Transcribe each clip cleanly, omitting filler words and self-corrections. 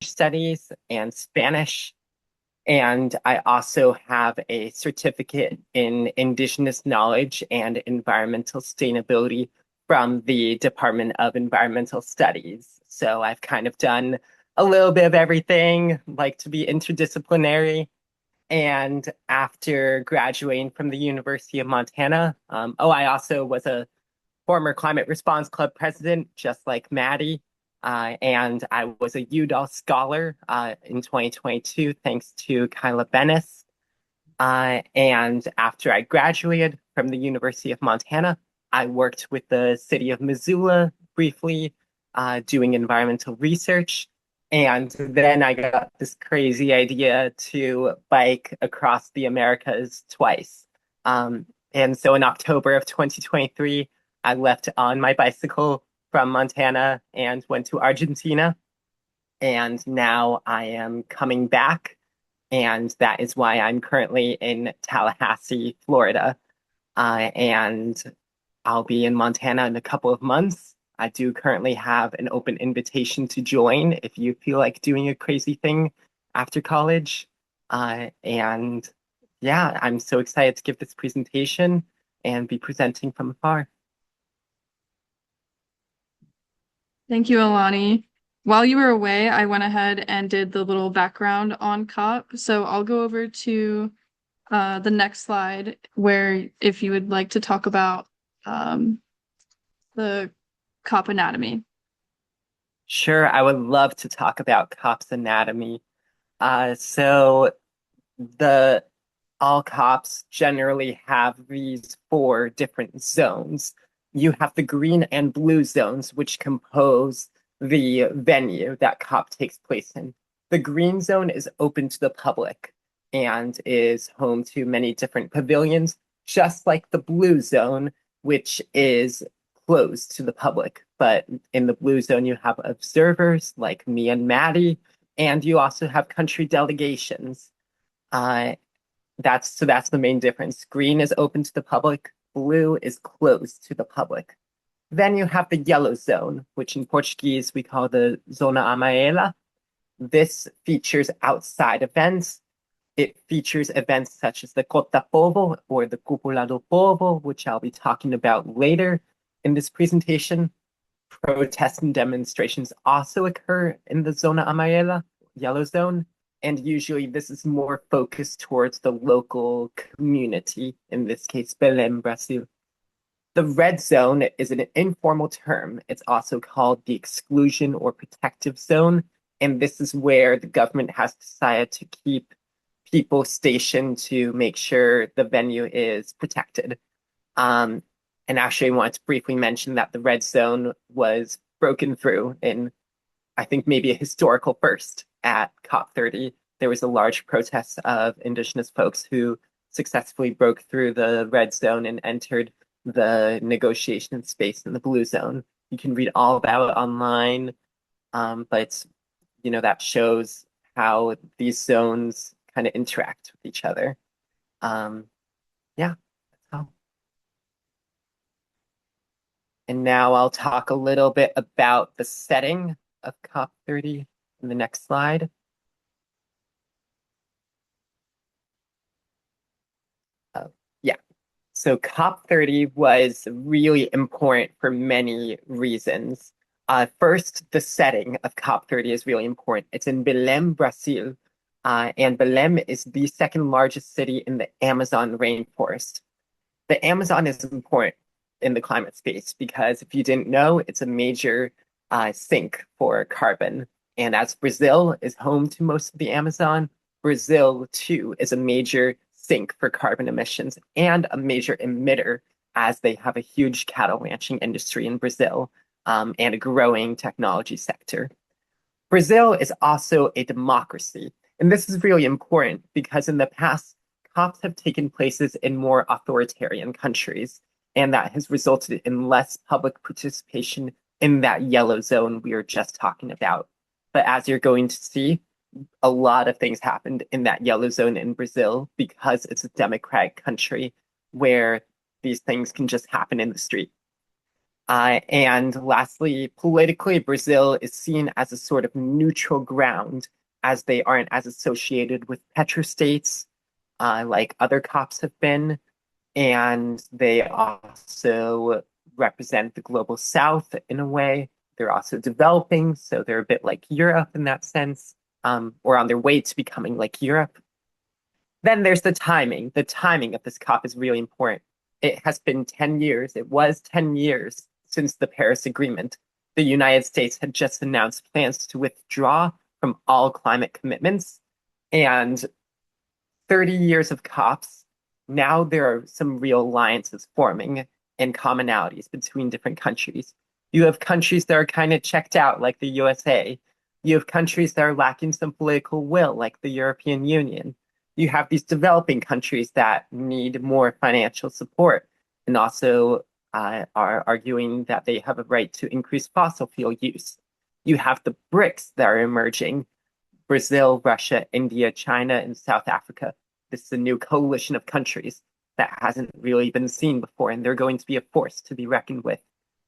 Studies and Spanish. And I also have a certificate in Indigenous Knowledge and Environmental Sustainability from the Department of Environmental Studies. So I've kind of done a little bit of everything, like to be interdisciplinary. And after graduating from the University of Montana, I also was a former Climate Response Club president, just like Maddie. And I was a UDAL scholar in 2022, thanks to Kyla Bennis. And after I graduated from the University of Montana, I worked with the city of Missoula briefly, doing environmental research. And then I got this crazy idea to bike across the Americas twice. And so in October of 2023, I left on my bicycle from Montana and went to Argentina. And now I am coming back. And that is why I'm currently in Tallahassee, Florida. And I'll be in Montana in a couple of months. I do currently have an open invitation to join if you feel like doing a crazy thing after college. And yeah, I'm so excited to give this presentation and be presenting from afar. Thank you, Elani. While you were away, I went ahead and did the little background on COP. So I'll go over to the next slide where if you would like to talk about the COP anatomy. Sure, I would love to talk about COP's anatomy. So the all COPs generally have these four different zones. You have the green and blue zones, which compose the venue that COP takes place in. The green zone is open to the public and is home to many different pavilions, just like the blue zone, which is closed to the public. But in the blue zone, you have observers like me and Maddie, and you also have country delegations. Uh, that's the main difference. Green is open to the public, blue is closed to the public. Then you have the yellow zone, which in Portuguese we call the Zona Amarela. This features outside events. It features events such as the Cota Povo or the Cúpula do Povo, which I'll be talking about later in this presentation. Protests and demonstrations also occur in the Zona Amarela, yellow zone, and usually this is more focused towards the local community, in this case, Belém, Brazil. The red zone is an informal term. It's also called the exclusion or protective zone, and this is where the government has decided to keep people stationed to make sure the venue is protected. And actually, I wanted to briefly mention that the red zone was broken through in, I think, maybe a historical first at COP30. There was a large protest of Indigenous folks who successfully broke through the red zone and entered the negotiation space in the blue zone. You can read all about it online, but that shows how these zones kind of interact with each other. Yeah, that's all. And now I'll talk a little bit about the setting of COP30 in the next slide. Yeah, so COP30 was really important for many reasons. First, the setting of COP30 is really important. It's in Belém, Brazil, and Belém is the second largest city in the Amazon rainforest. The Amazon is important in the climate space because if you didn't know, it's a major sink for carbon. And as Brazil is home to most of the Amazon, Brazil too is a major sink for carbon emissions and a major emitter as they have a huge cattle ranching industry in Brazil and a growing technology sector. Brazil is also a democracy. And this is really important because in the past, COPs have taken places in more authoritarian countries, and that has resulted in less public participation in that yellow zone we were just talking about. But as you're going to see, a lot of things happened in that yellow zone in Brazil because it's a democratic country where these things can just happen in the street. And lastly, politically, Brazil is seen as a sort of neutral ground as they aren't as associated with petrostates like other COPs have been. And they also represent the global south in a way. They're also developing, so they're a bit like Europe in that sense, or on their way to becoming like Europe. Then there's the timing. The timing of this COP is really important. It has been 10 years. It was 10 years since the Paris Agreement. The United States had just announced plans to withdraw from all climate commitments. And 30 years of COPs, now there are some real alliances forming and commonalities between different countries. You have countries that are kind of checked out, like the USA. You have countries that are lacking some political will, like the European Union. You have these developing countries that need more financial support and also are arguing that they have a right to increase fossil fuel use. You have the BRICS that are emerging: Brazil, Russia, India, China, and South Africa. This is a new coalition of countries that hasn't really been seen before, and they're going to be a force to be reckoned with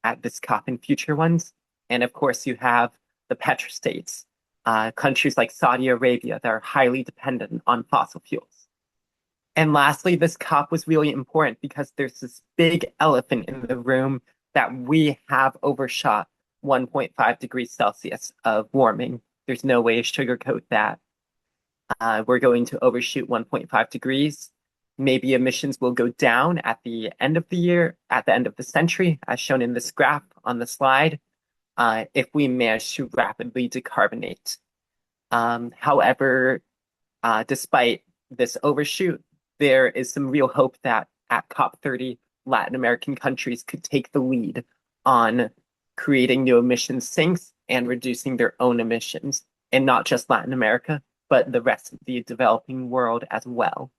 at this COP and future ones. And of course, you have the petrostates, countries like Saudi Arabia that are highly dependent on fossil fuels. And lastly, this COP was really important because there's this big elephant in the room that we have overshot 1.5 degrees Celsius of warming. There's no way to sugarcoat that. We're going to overshoot 1.5 degrees. Maybe emissions will go down at the end of the year, at the end of the century, as shown in this graph on the slide, if we manage to rapidly decarbonate. However, despite this overshoot, there is some real hope that at COP30, Latin American countries could take the lead on creating new emission sinks and reducing their own emissions, and not just Latin America, but the rest of the developing world as well.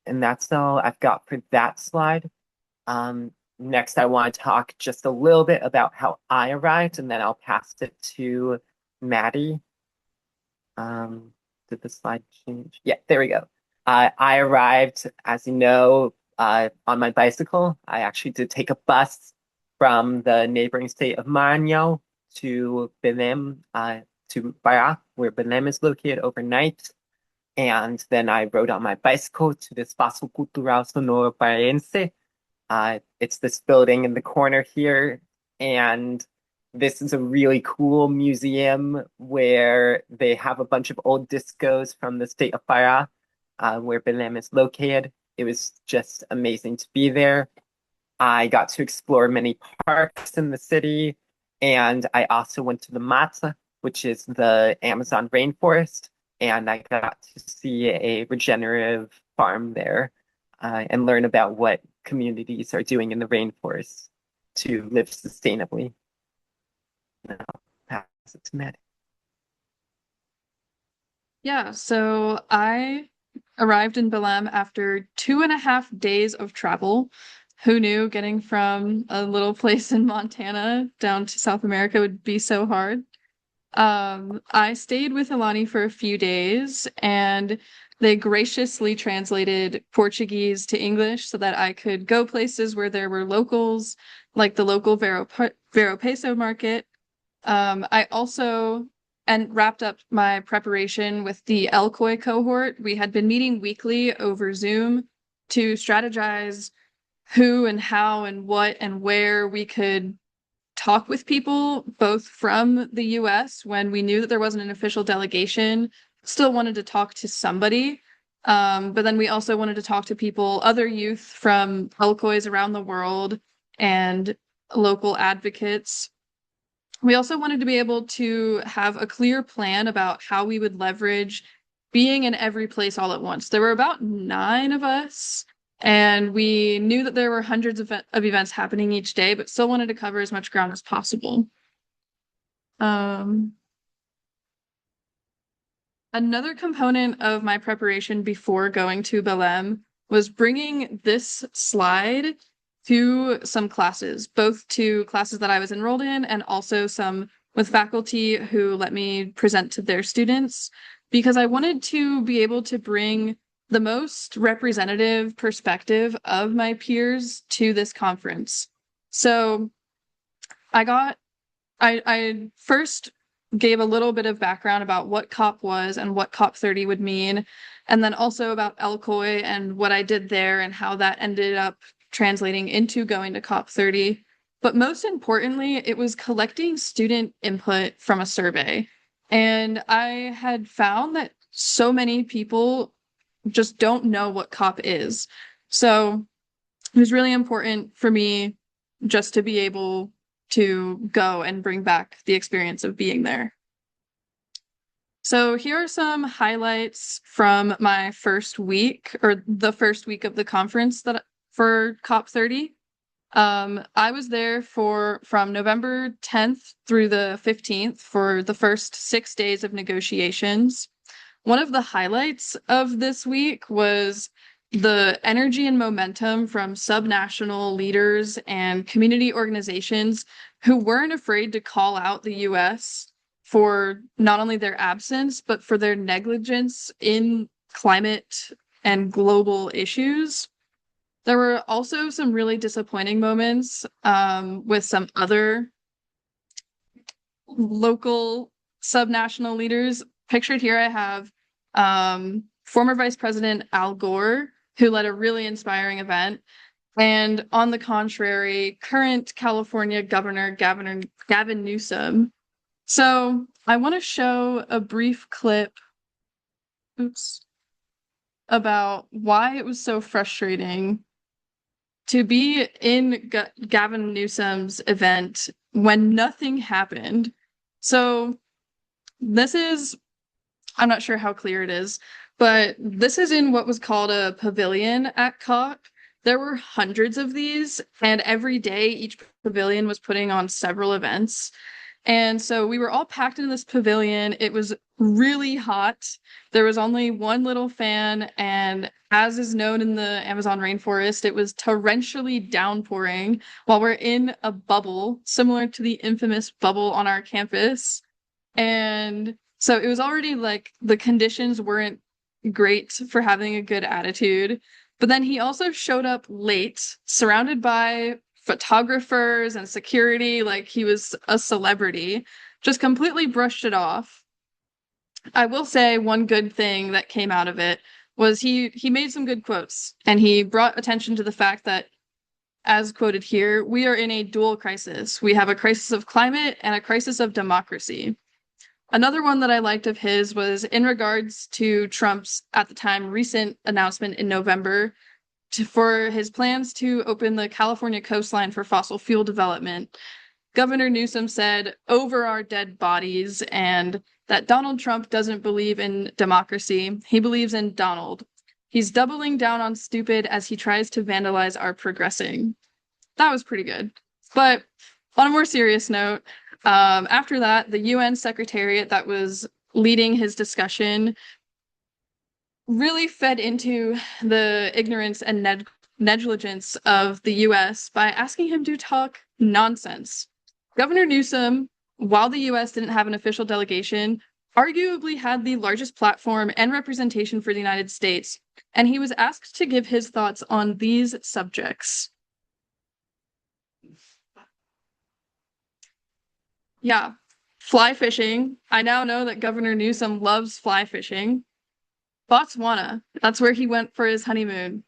And that's all I've got for that slide. Next, I want to talk just a little bit about how I arrived, and then I'll pass it to Maddie. Did the slide change? Yeah, there we go. I arrived, as you know, on my bicycle. I actually did take a bus from the neighboring state of Maranhão to Belém, to Pará, where Belém is located, overnight. And then I rode on my bicycle to the Espaço Cultural Sonoro Paraense. It's this building in the corner here. And this is a really cool museum where they have a bunch of old discos from the state of Pará, where Belém is located. It was just amazing to be there. I got to explore many parks in the city, and I also went to the Mata, which is the Amazon rainforest, and I got to see a regenerative farm there, and learn about what communities are doing in the rainforest to live sustainably. Now, pass it to Maddie. Yeah, so I arrived in Belém after 2.5 days of travel. Who knew getting from a little place in Montana down to South America would be so hard? I stayed with Elani for a few days, and they graciously translated Portuguese to English so that I could go places where there were locals, like the local Vero Peso market. I also and wrapped up my preparation with the Elkoi cohort. We had been meeting weekly over Zoom to strategize who and how and what and where we could talk with people, both from the US when we knew that there wasn't an official delegation, still wanted to talk to somebody. But then we also wanted to talk to people, other youth from Elkois around the world and local advocates. We also wanted to be able to have a clear plan about how we would leverage being in every place all at once. There were about 9 of us, and we knew that there were hundreds of events happening each day, but still wanted to cover as much ground as possible. Another component of my preparation before going to Belém was bringing this slide to some classes, both to classes that I was enrolled in and also some with faculty who let me present to their students, because I wanted to be able to bring the most representative perspective of my peers to this conference. So I first gave a little bit of background about what COP was and what COP30 would mean, and then also about LCOI and what I did there and how that ended up translating into going to COP30. But most importantly, it was collecting student input from a survey. And I had found that so many people just don't know what COP is. So it was really important for me just to be able to go and bring back the experience of being there. So here are some highlights from my first week, or the first week of the conference that for COP30. I was there from November 10th through the 15th for the first 6 days of negotiations. One of the highlights of this week was the energy and momentum from subnational leaders and community organizations who weren't afraid to call out the US for not only their absence, but for their negligence in climate and global issues. There were also some really disappointing moments with some other local subnational leaders. Pictured here, I have former Vice President Al Gore, who led a really inspiring event. And on the contrary, current California Governor Gavin Newsom. So I want to show a brief clip, about why it was so frustrating to be in Gavin Newsom's event when nothing happened. So this is, I'm not sure how clear it is, but this is in what was called a pavilion at COP. There were hundreds of these, and every day each pavilion was putting on several events. And so we were all packed in this pavilion. It was really hot. There was only one little fan, and as is known in the Amazon rainforest, it was torrentially downpouring while we're in a bubble, similar to the infamous bubble on our campus. And so it was already like the conditions weren't great for having a good attitude. But then he also showed up late, surrounded by photographers and security, like he was a celebrity, just completely brushed it off. I will say one good thing that came out of it was he made some good quotes, and he brought attention to the fact that, as quoted here, we are in a dual crisis. We have a crisis of climate and a crisis of democracy. Another one that I liked of his was in regards to Trump's, at the time, recent announcement in November for his plans to open the California coastline for fossil fuel development. Governor Newsom said, "Over our dead bodies," and that Donald Trump doesn't believe in democracy. He believes in Donald. He's doubling down on stupid as he tries to vandalize our progressing. That was pretty good. But on a more serious note, after that, the UN Secretariat that was leading his discussion really fed into the ignorance and negligence of the US by asking him to talk nonsense. Governor Newsom, while the US didn't have an official delegation, arguably had the largest platform and representation for the United States, and he was asked to give his thoughts on these subjects. Yeah, fly fishing. I now know that Governor Newsom loves fly fishing. Botswana, that's where he went for his honeymoon,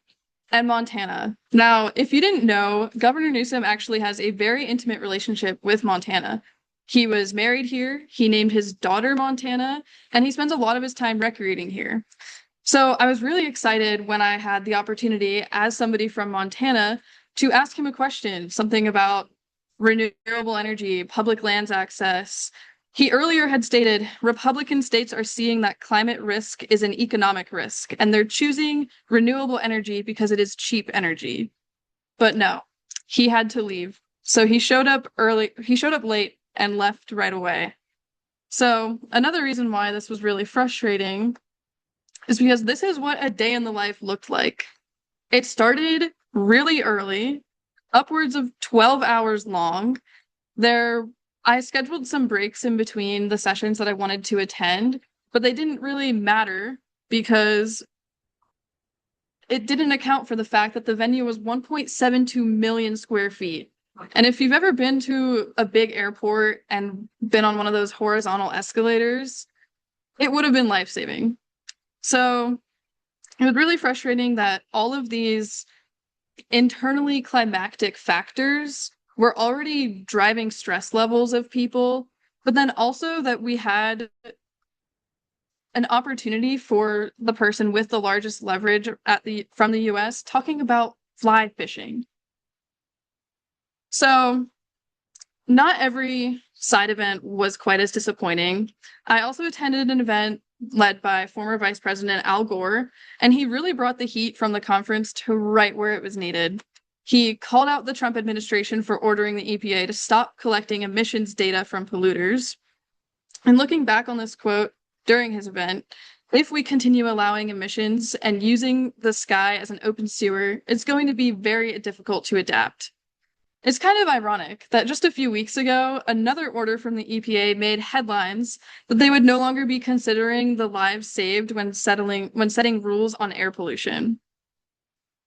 and Montana. Now, if you didn't know, Governor Newsom actually has a very intimate relationship with Montana. He was married here, he named his daughter Montana, and he spends a lot of his time recreating here. So I was really excited when I had the opportunity, as somebody from Montana, to ask him a question, something about renewable energy, public lands access. He earlier had stated Republican states are seeing that climate risk is an economic risk, and they're choosing renewable energy because it is cheap energy. But no, he had to leave. So he showed up late and left right away. So another reason why this was really frustrating is because this is what a day in the life looked like. It started really early, upwards of 12 hours long. I scheduled some breaks in between the sessions that I wanted to attend, but they didn't really matter because it didn't account for the fact that the venue was 1.72 million square feet. And if you've ever been to a big airport and been on one of those horizontal escalators, it would have been life-saving. So it was really frustrating that all of these internally climactic factors were already driving stress levels of people, but then also that we had an opportunity for the person with the largest leverage from the US talking about fly fishing. So not every side event was quite as disappointing. I also attended an event led by former Vice President Al Gore, and he really brought the heat from the conference to right where it was needed. He called out the Trump administration for ordering the EPA to stop collecting emissions data from polluters. And looking back on this quote during his event, if we continue allowing emissions and using the sky as an open sewer, it's going to be very difficult to adapt. It's kind of ironic that just a few weeks ago, another order from the EPA made headlines that they would no longer be considering the lives saved when setting rules on air pollution.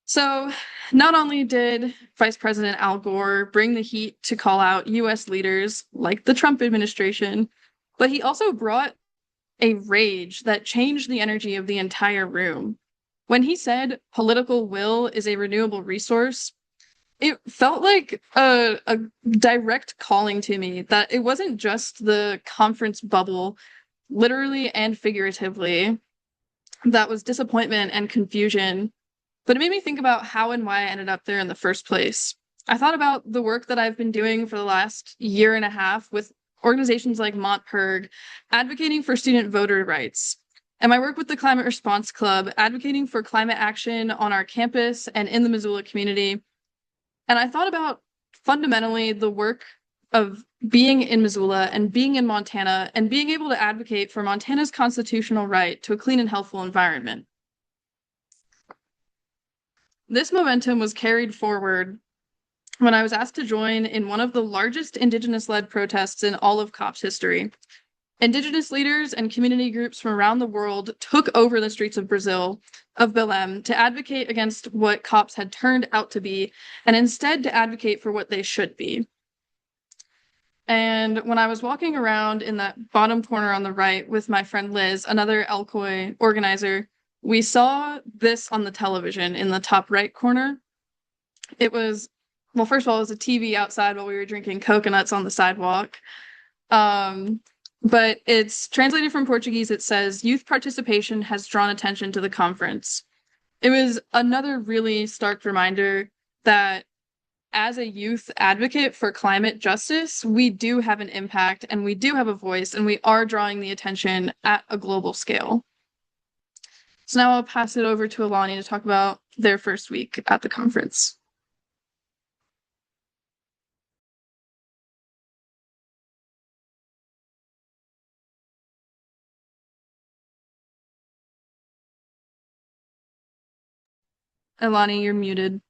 So, not only did Vice President Al Gore bring the heat to call out US leaders like the Trump administration, but he also brought a rage that changed the energy of the entire room. When he said political will is a renewable resource, it felt like a direct calling to me that it wasn't just the conference bubble, literally and figuratively, that was disappointment and confusion, but it made me think about how and why I ended up there in the first place. I thought about the work that I've been doing for the last year and a half with organizations like Montpurg, advocating for student voter rights, and my work with the Climate Response Club, advocating for climate action on our campus and in the Missoula community. And I thought about fundamentally the work of being in Missoula and being in Montana and being able to advocate for Montana's constitutional right to a clean and healthful environment. This momentum was carried forward when I was asked to join in one of the largest Indigenous-led protests in all of COP's history. Indigenous leaders and community groups from around the world took over the streets of Belém, to advocate against what COPs had turned out to be, and instead to advocate for what they should be. And when I was walking around in that bottom corner on the right with my friend Liz, another Elkoi organizer, we saw this on the television in the top right corner. It was, well, first of all, it was a TV outside while we were drinking coconuts on the sidewalk. But it's translated from Portuguese. It says, "Youth participation has drawn attention to the conference." It was another really stark reminder that as a youth advocate for climate justice, we do have an impact and we do have a voice and we are drawing the attention at a global scale. So now I'll pass it over to Elani to talk about their first week at the conference. Elani, you're muted.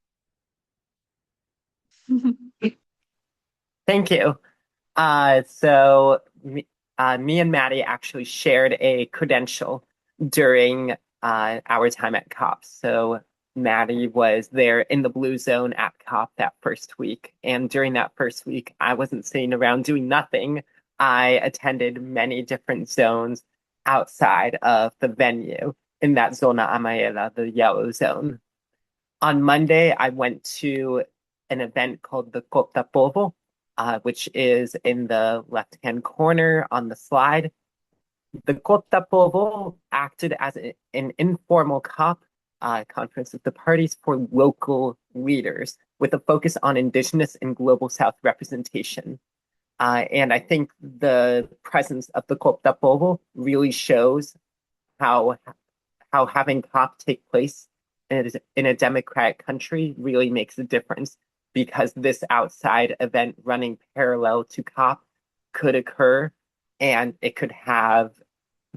Thank you. Me and Maddie actually shared a credential during our time at COP. So Maddie was there in the blue zone at COP that first week. And during that first week, I wasn't sitting around doing nothing. I attended many different zones outside of the venue in that zona amarela, the yellow zone. On Monday, I went to an event called the COP30, which is in the left-hand corner on the slide. The COP30 acted as an informal COP conference of the parties for local leaders with a focus on Indigenous and Global South representation. And I think the presence of the COP30 really shows how having COP take place in a democratic country really makes a difference, because this outside event running parallel to COP could occur and it could have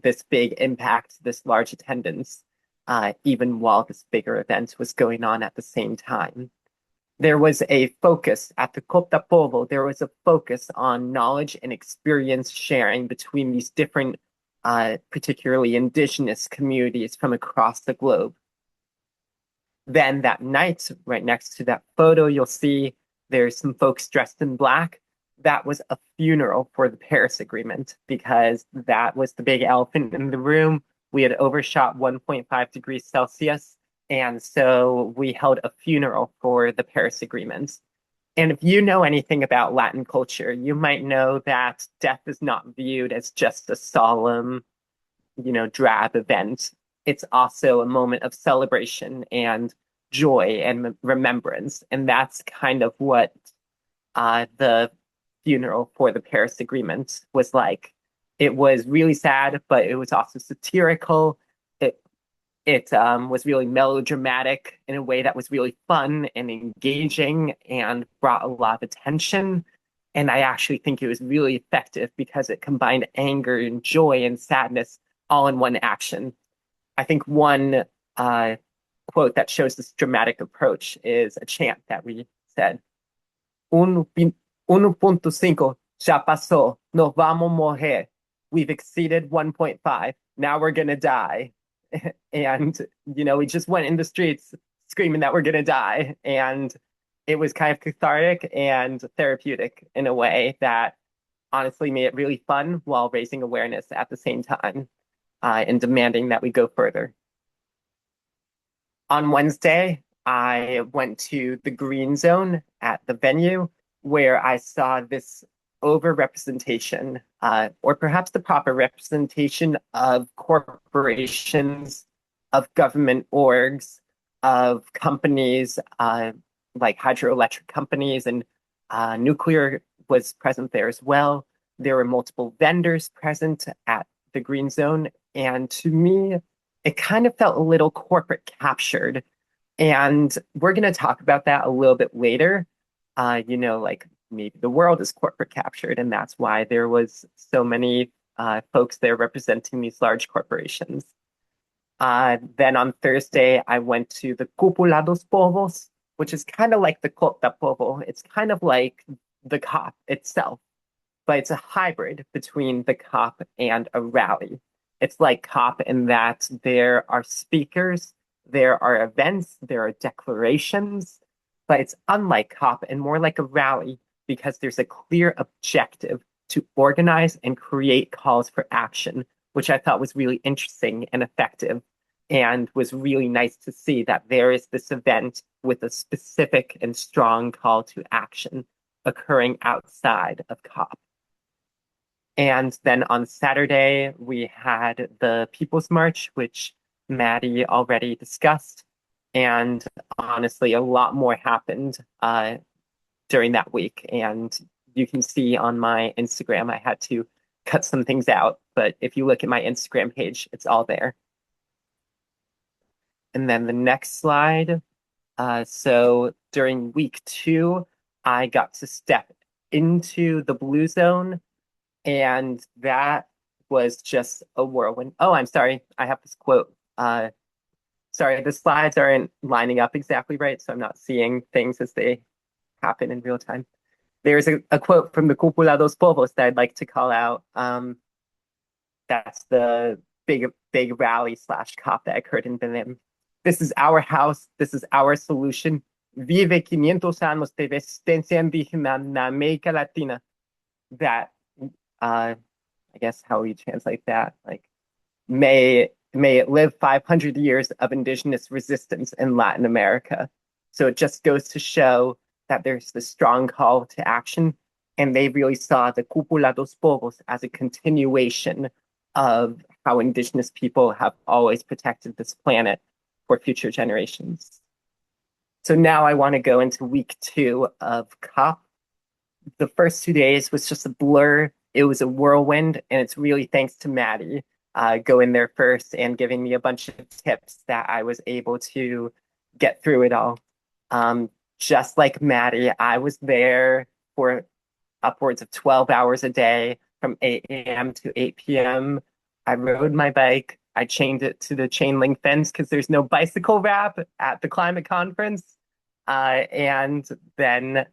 this big impact, this large attendance, even while this bigger event was going on at the same time. There was a focus at the COP30, there was a focus on knowledge and experience sharing between these different, particularly indigenous communities from across the globe. Then that night, right next to that photo, you'll see there's some folks dressed in black. That was a funeral for the Paris Agreement because that was the big elephant in the room. We had overshot 1.5 degrees Celsius. And so we held a funeral for the Paris Agreement. And if you know anything about Latin culture, you might know that death is not viewed as just a solemn, drab event. It's also a moment of celebration and joy and remembrance. And that's kind of what the funeral for the Paris Agreement was like. It was really sad, but it was also satirical. It it was really melodramatic in a way that was really fun and engaging and brought a lot of attention. And I actually think it was really effective because it combined anger and joy and sadness all in one action. I think one uh, quote that shows this dramatic approach is a chant that we said, 1.5 ya pasó, nos vamos a morrer. We've exceeded 1.5. Now we're going to die. And, we just went in the streets screaming that we're going to die. And it was kind of cathartic and therapeutic in a way that honestly made it really fun while raising awareness at the same time and demanding that we go further. On Wednesday, I went to the green zone at the venue where I saw this overrepresentation, or perhaps the proper representation of corporations, of government orgs, of companies like hydroelectric companies, and nuclear was present there as well. There were multiple vendors present at the green zone. And to me, it kind of felt a little corporate captured. And we're going to talk about that a little bit later. Like maybe the world is corporate captured, and that's why there was so many folks there representing these large corporations. Then on Thursday, I went to the Cúpula dos Povos, which is kind of like the Cota Povo. It's kind of like the COP itself, but it's a hybrid between the COP and a rally. It's like COP in that there are speakers, there are events, there are declarations, but it's unlike COP and more like a rally because there's a clear objective to organize and create calls for action, which I thought was really interesting and effective and was really nice to see that there is this event with a specific and strong call to action occurring outside of COP. And then on Saturday, we had the People's March, which Maddie already discussed. And honestly, a lot more happened during that week. And you can see on my Instagram, I had to cut some things out. But if you look at my Instagram page, it's all there. And then the next slide. So during week 2, I got to step into the blue zone. And that was just a whirlwind. Oh, I'm sorry. I have this quote. Sorry, the slides aren't lining up exactly right, so I'm not seeing things as they happen in real time. There's a quote from the Cúpula dos Povos that I'd like to call out. That's the big rally / COP that occurred in Belém. This is our house. This is our solution. Vive 500 años de resistencia indígena na América Latina. That, I guess how we translate that, like, may it live 500 years of indigenous resistance in Latin America. So it just goes to show that there's this strong call to action, and they really saw the Cúpula dos Povos as a continuation of how indigenous people have always protected this planet for future generations. So now I want to go into week 2 of COP. The first 2 days was just a blur. It was a whirlwind, and it's really thanks to Maddie going there first and giving me a bunch of tips that I was able to get through it all. Just like Maddie, I was there for upwards of 12 hours a day from 8 a.m. to 8 p.m. I rode my bike. I chained it to the chain link fence because there's no bicycle wrap at the climate conference. And then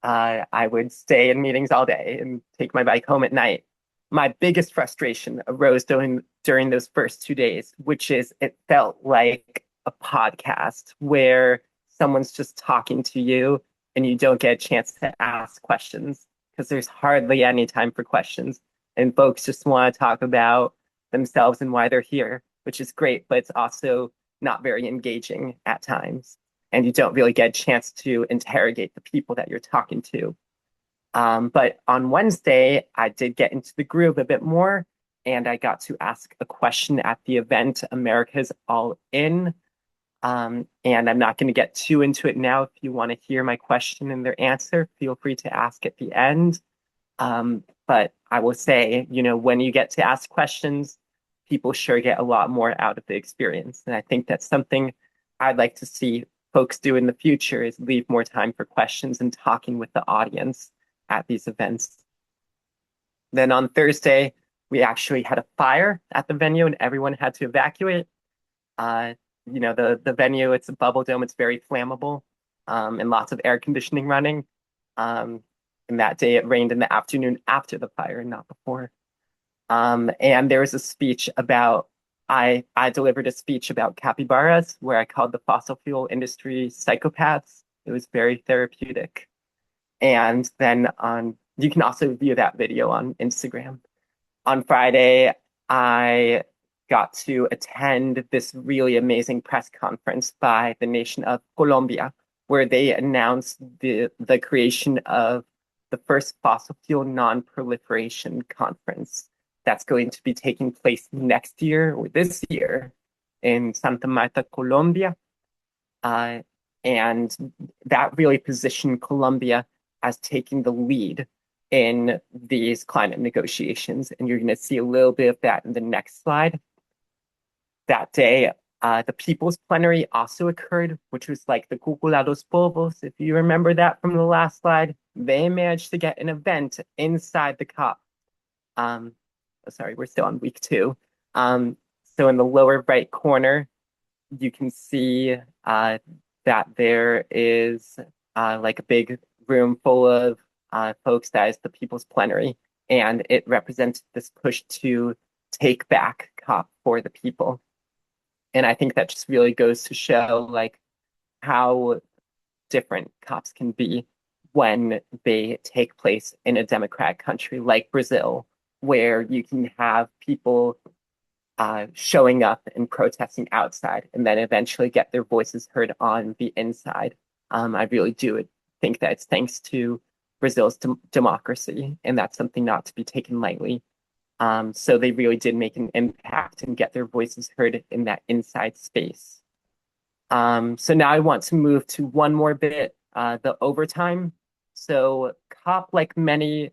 I would stay in meetings all day and take my bike home at night. My biggest frustration arose during those first 2 days, which is it felt like a podcast where someone's just talking to you and you don't get a chance to ask questions because there's hardly any time for questions. And folks just want to talk about themselves and why they're here, which is great, but it's also not very engaging at times. And you don't really get a chance to interrogate the people that you're talking to. But on Wednesday, I did get into the groove a bit more, and I got to ask a question at the event, America's All In. And I'm not going to get too into it now. If you want to hear my question and their answer, feel free to ask at the end. But I will say, when you get to ask questions, people sure get a lot more out of the experience. And I think that's something I'd like to see folks do in the future is leave more time for questions and talking with the audience at these events. Then on Thursday, we actually had a fire at the venue and everyone had to evacuate. The venue, it's a bubble dome, it's very flammable, and lots of air conditioning running. And that day it rained in the afternoon after the fire, not before. And there was a speech about, I delivered a speech about capybaras where I called the fossil fuel industry psychopaths. It was very therapeutic. And then you can also view that video on Instagram. On Friday, I got to attend this really amazing press conference by the nation of Colombia, where they announced the creation of the first fossil fuel non-proliferation conference that's going to be taking place next year or this year in Santa Marta, Colombia. And that really positioned Colombia as taking the lead in these climate negotiations. And you're going to see a little bit of that in the next slide. That day, the People's Plenary also occurred, which was like the Cúpula dos Povos. If you remember that from the last slide, they managed to get an event inside the COP. Sorry, we're still on week 2. So in the lower right corner, you can see that there is like a big room full of folks that is the People's Plenary, and it represents this push to take back COP for the people. And I think that just really goes to show like how different COPs can be when they take place in a democratic country like Brazil, where you can have people showing up and protesting outside and then eventually get their voices heard on the inside. I really do think that it's thanks to Brazil's democracy, and that's something not to be taken lightly. So they really did make an impact and get their voices heard in that inside space. So now I want to move to one more bit, the overtime. So COP30,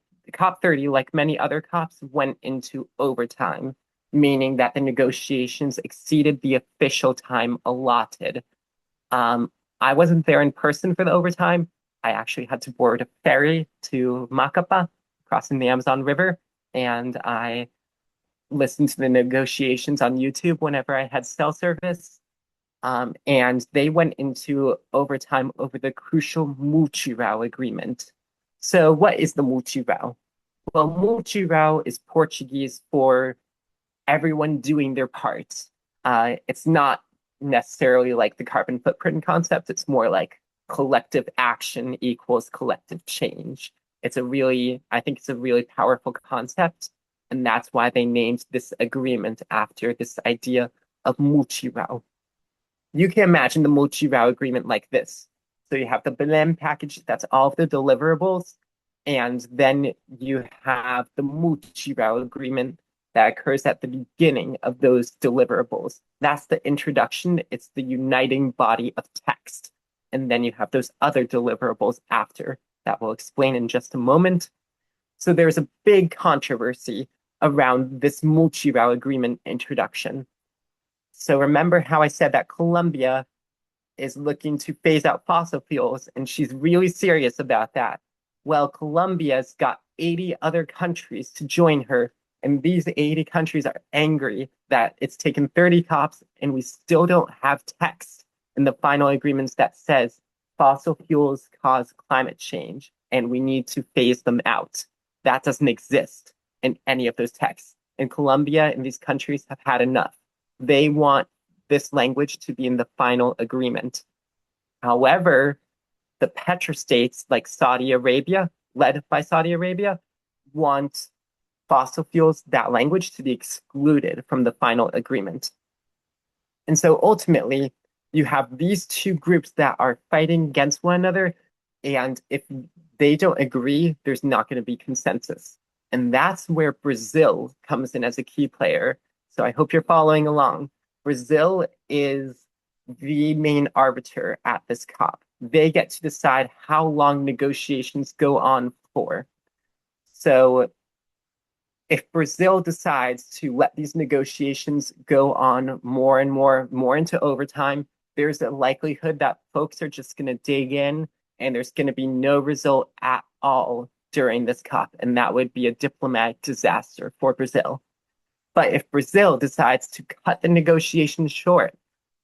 like many other COPs, went into overtime, meaning that the negotiations exceeded the official time allotted. I wasn't there in person for the overtime. I actually had to board a ferry to Macapa, crossing the Amazon River, and I listened to the negotiations on YouTube whenever I had cell service. And they went into overtime over the crucial Mutirão agreement. So what is the Mutirão? Well, Mutirão is Portuguese for everyone doing their part. It's not necessarily like the carbon footprint concept. It's more like collective action equals collective change. I think it's a really powerful concept. And that's why they named this agreement after this idea of Mutirão. You can imagine the Mutirão agreement like this. So you have the Belém package, that's all of the deliverables. And then you have the Mutirão agreement that occurs at the beginning of those deliverables. That's the introduction. It's the uniting body of text. And then you have those other deliverables after that we'll explain in just a moment. So there's a big controversy around this Mutirão agreement introduction. So remember how I said that Colombia is looking to phase out fossil fuels, and she's really serious about that. Well, Colombia's got 80 other countries to join her, and these 80 countries are angry that it's taken 30 COPs and we still don't have text in the final agreements that says fossil fuels cause climate change and we need to phase them out. That doesn't exist in any of those texts. And Colombia and these countries have had enough. They want this language to be in the final agreement. However, the petrostates like Saudi Arabia, led by Saudi Arabia, want fossil fuels, that language, to be excluded from the final agreement. And so ultimately, you have these two groups that are fighting against one another. And if they don't agree, there's not going to be consensus. And that's where Brazil comes in as a key player. So I hope you're following along. Brazil is the main arbiter at this COP. They get to decide how long negotiations go on for. So if Brazil decides to let these negotiations go on more and more into overtime, there's a likelihood that folks are just going to dig in and there's going to be no result at all during this COP. And that would be a diplomatic disaster for Brazil. But if Brazil decides to cut the negotiations short,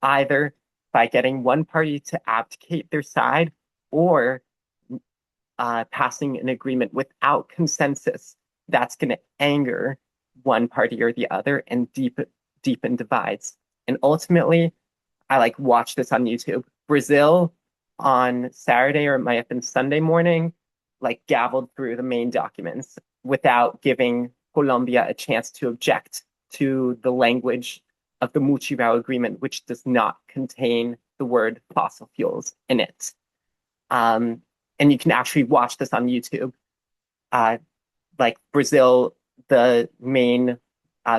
either by getting one party to abdicate their side or passing an agreement without consensus, that's going to anger one party or the other and deepen divides. And ultimately, I like watch this on YouTube. Brazil on Saturday, or it might have been Sunday morning, like gavelled through the main documents without giving Colombia a chance to object to the language of the Mutirao agreement, which does not contain the word fossil fuels in it. And you can actually watch this on YouTube. Like Brazil, the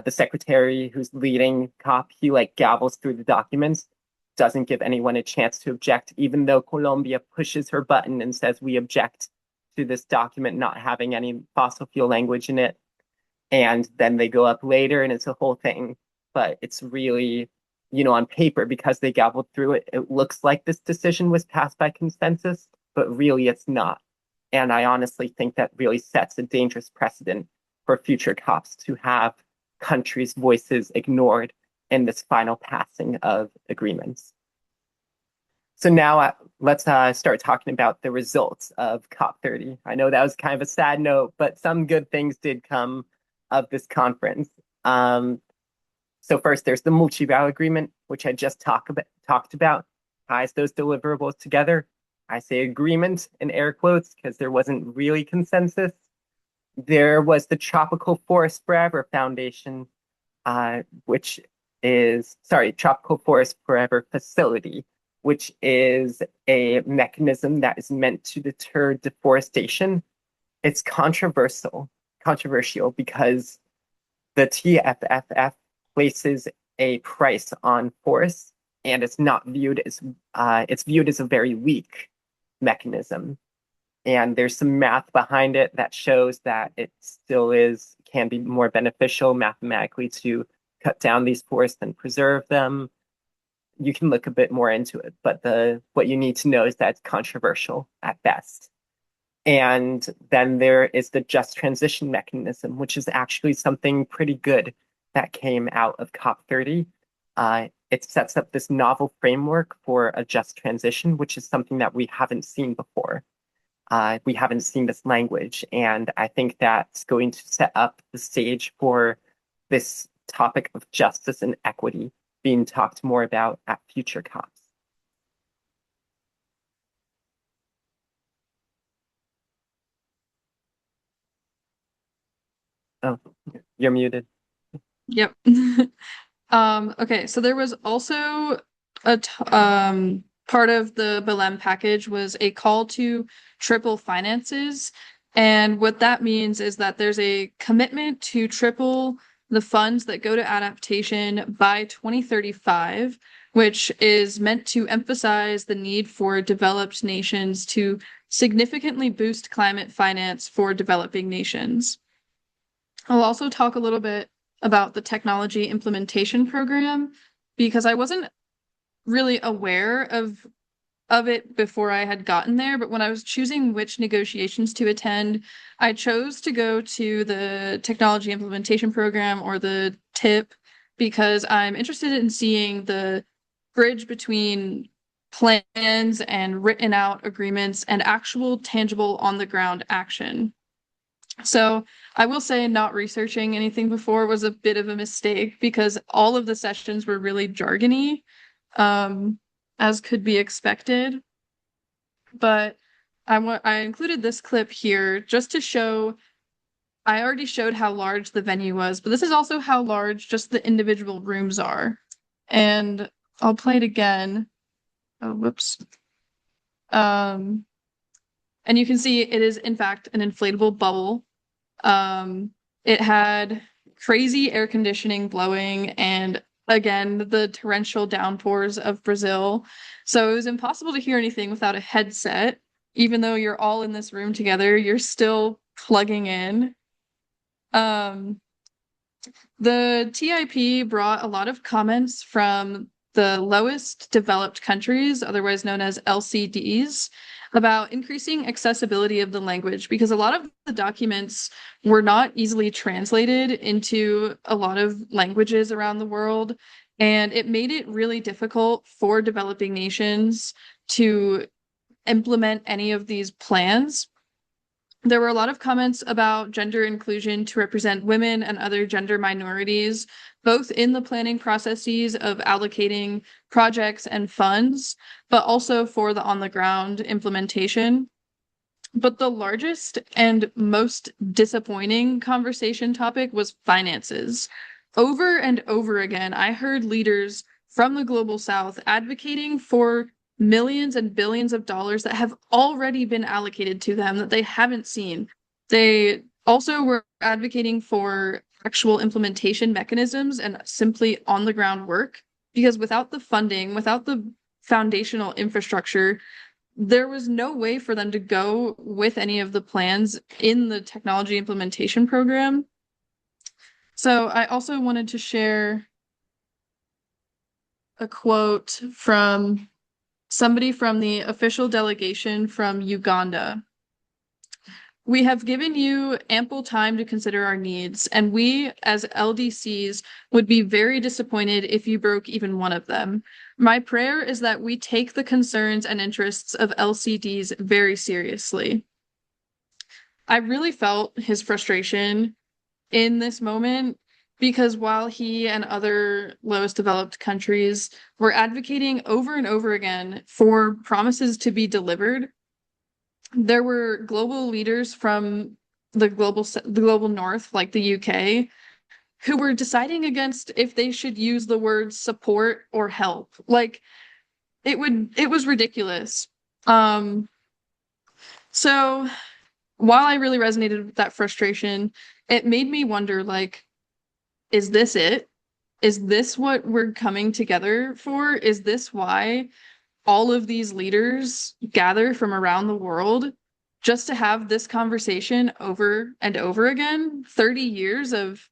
secretary who's leading COP, he like gavels through the documents, doesn't give anyone a chance to object, even though Colombia pushes her button and says we object to this document not having any fossil fuel language in it. And then they go up later and it's a whole thing. But it's really, on paper, because they gavelled through it, it looks like this decision was passed by consensus, but really it's not. And I honestly think that really sets a dangerous precedent for future COPs to have countries' voices ignored in this final passing of agreements. So now let's start talking about the results of COP30. I know that was kind of a sad note, but some good things did come of this conference. So first, there's the Mutirao Agreement, which I just talked about, ties those deliverables together. I say agreement in air quotes because there wasn't really consensus. There was the Tropical Forest Forever Foundation, Tropical Forest Forever Facility, which is a mechanism that is meant to deter deforestation. It's controversial because the TFFF places a price on forests, and it's viewed as a very weak mechanism. And there's some math behind it that shows that it still can be more beneficial mathematically to cut down these forests and preserve them. You can look a bit more into it, but what you need to know is that it's controversial at best. And then there is the just transition mechanism, which is actually something pretty good that came out of COP30. It sets up this novel framework for a just transition, which is something that we haven't seen before. We haven't seen this language, and I think that's going to set up the stage for this topic of justice and equity being talked more about at future COPs. Oh, you're muted. Yep. Okay, so there was also part of the Belém package was a call to triple finances. And what that means is that there's a commitment to triple the funds that go to adaptation by 2035, which is meant to emphasize the need for developed nations to significantly boost climate finance for developing nations. I'll also talk a little bit about the technology implementation program because I wasn't really aware of it before I had gotten there, but when I was choosing which negotiations to attend, I chose to go to the technology implementation program, or the TIP, because I'm interested in seeing the bridge between plans and written out agreements and actual tangible on the ground action. So I will say not researching anything before was a bit of a mistake because all of the sessions were really jargony, um, as could be expected. But I included this clip here just to show I already showed how large the venue was, but this is also how large just the individual rooms are. And I'll play it again. Oh, whoops. Um, and you can see it is in fact an inflatable bubble. Um, it had crazy air conditioning blowing and again the torrential downpours of Brazil. So it was impossible to hear anything without a headset. Even though you're all in this room together, you're still plugging in. Um, the TIP brought a lot of comments from the lowest developed countries, otherwise known as LCDs, about increasing accessibility of the language because a lot of the documents were not easily translated into a lot of languages around the world. And it made it really difficult for developing nations to implement any of these plans. There were a lot of comments about gender inclusion to represent women and other gender minorities, both in the planning processes of allocating projects and funds, but also for the on the ground implementation. But the largest and most disappointing conversation topic was finances. Over and over again, I heard leaders from the global south advocating for millions and billions of dollars that have already been allocated to them that they haven't seen. They also were advocating for actual implementation mechanisms and simply on the ground work because without the funding, without the foundational infrastructure, there was no way for them to go with any of the plans in the technology implementation program. So I also wanted to share a quote from somebody from the official delegation from Uganda. We have given you ample time to consider our needs, and we, as LDCs, would be very disappointed if you broke even one of them. My prayer is that we take the concerns and interests of LCDs very seriously. I really felt his frustration in this moment because while he and other lowest developed countries were advocating over and over again for promises to be delivered, there were global leaders from the global north, like the UK, who were deciding against if they should use the words support or help. Like it was ridiculous. Um, so while I really resonated with that frustration, it made me wonder, like, is this it? Is this what we're coming together for? Is this why all of these leaders gather from around the world just to have this conversation over and over again? 30 years of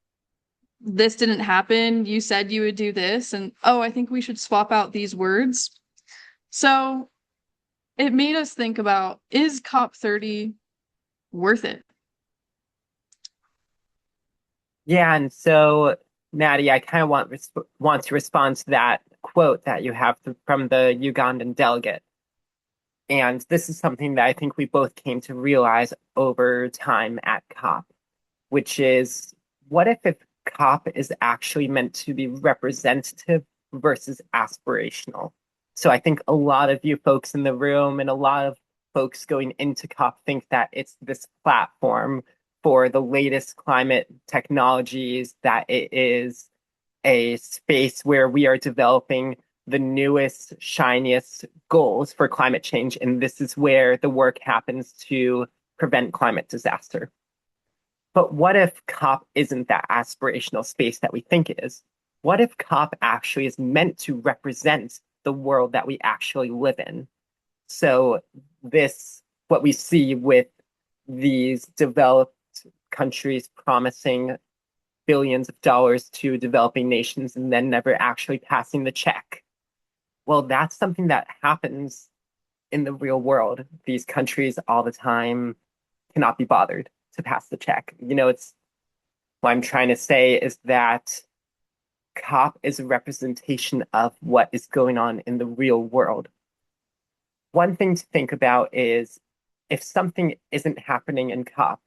this didn't happen. You said you would do this, and oh, I think we should swap out these words. So it made us think about, is COP30 worth it? Yeah, and so Maddie, I kind of want to respond to that quote that you have from the Ugandan delegate. And this is something that I think we both came to realize over time at COP, which is what if COP is actually meant to be representative versus aspirational? So I think a lot of you folks in the room and a lot of folks going into COP think that it's this platform for the latest climate technologies, that it is a space where we are developing the newest, shiniest goals for climate change. And this is where the work happens to prevent climate disaster. But what if COP isn't that aspirational space that we think it is? What if COP actually is meant to represent the world that we actually live in? So what we see with these developed countries promising billions of dollars to developing nations and then never actually passing the check. Well, that's something that happens in the real world. These countries all the time cannot be bothered to pass the check. It's what I'm trying to say is that COP is a representation of what is going on in the real world. One thing to think about is if something isn't happening in COP,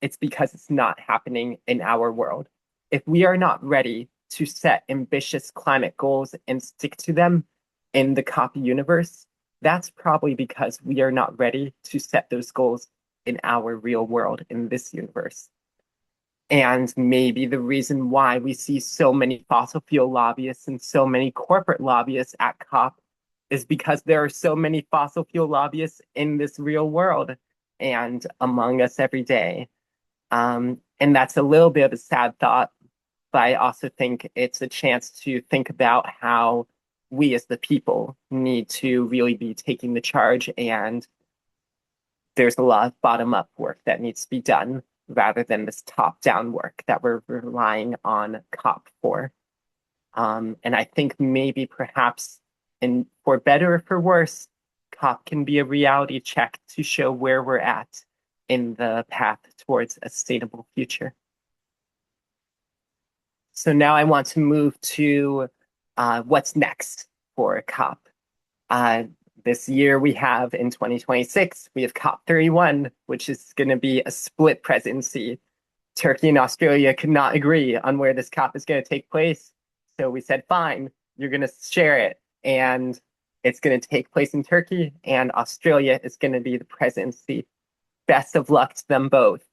it's because it's not happening in our world. If we are not ready to set ambitious climate goals and stick to them in the COP universe, that's probably because we are not ready to set those goals in our real world, in this universe. And maybe the reason why we see so many fossil fuel lobbyists and so many corporate lobbyists at COP is because there are so many fossil fuel lobbyists in this real world and among us every day. And that's a little bit of a sad thought, but I also think it's a chance to think about how we as the people need to really be taking the charge. And there's a lot of bottom up work that needs to be done rather than this top down work that we're relying on COP for. And I think maybe perhaps, and for better or for worse, COP can be a reality check to show where we're at in the path towards a sustainable future. So now I want to move to what's next for COP. This year we have in 2026, we have COP31, which is going to be a split presidency. Turkey and Australia could not agree on where this COP is going to take place. So we said, fine, you're going to share it. And it's going to take place in Turkey, and Australia is going to be the presidency. Best of luck to them both.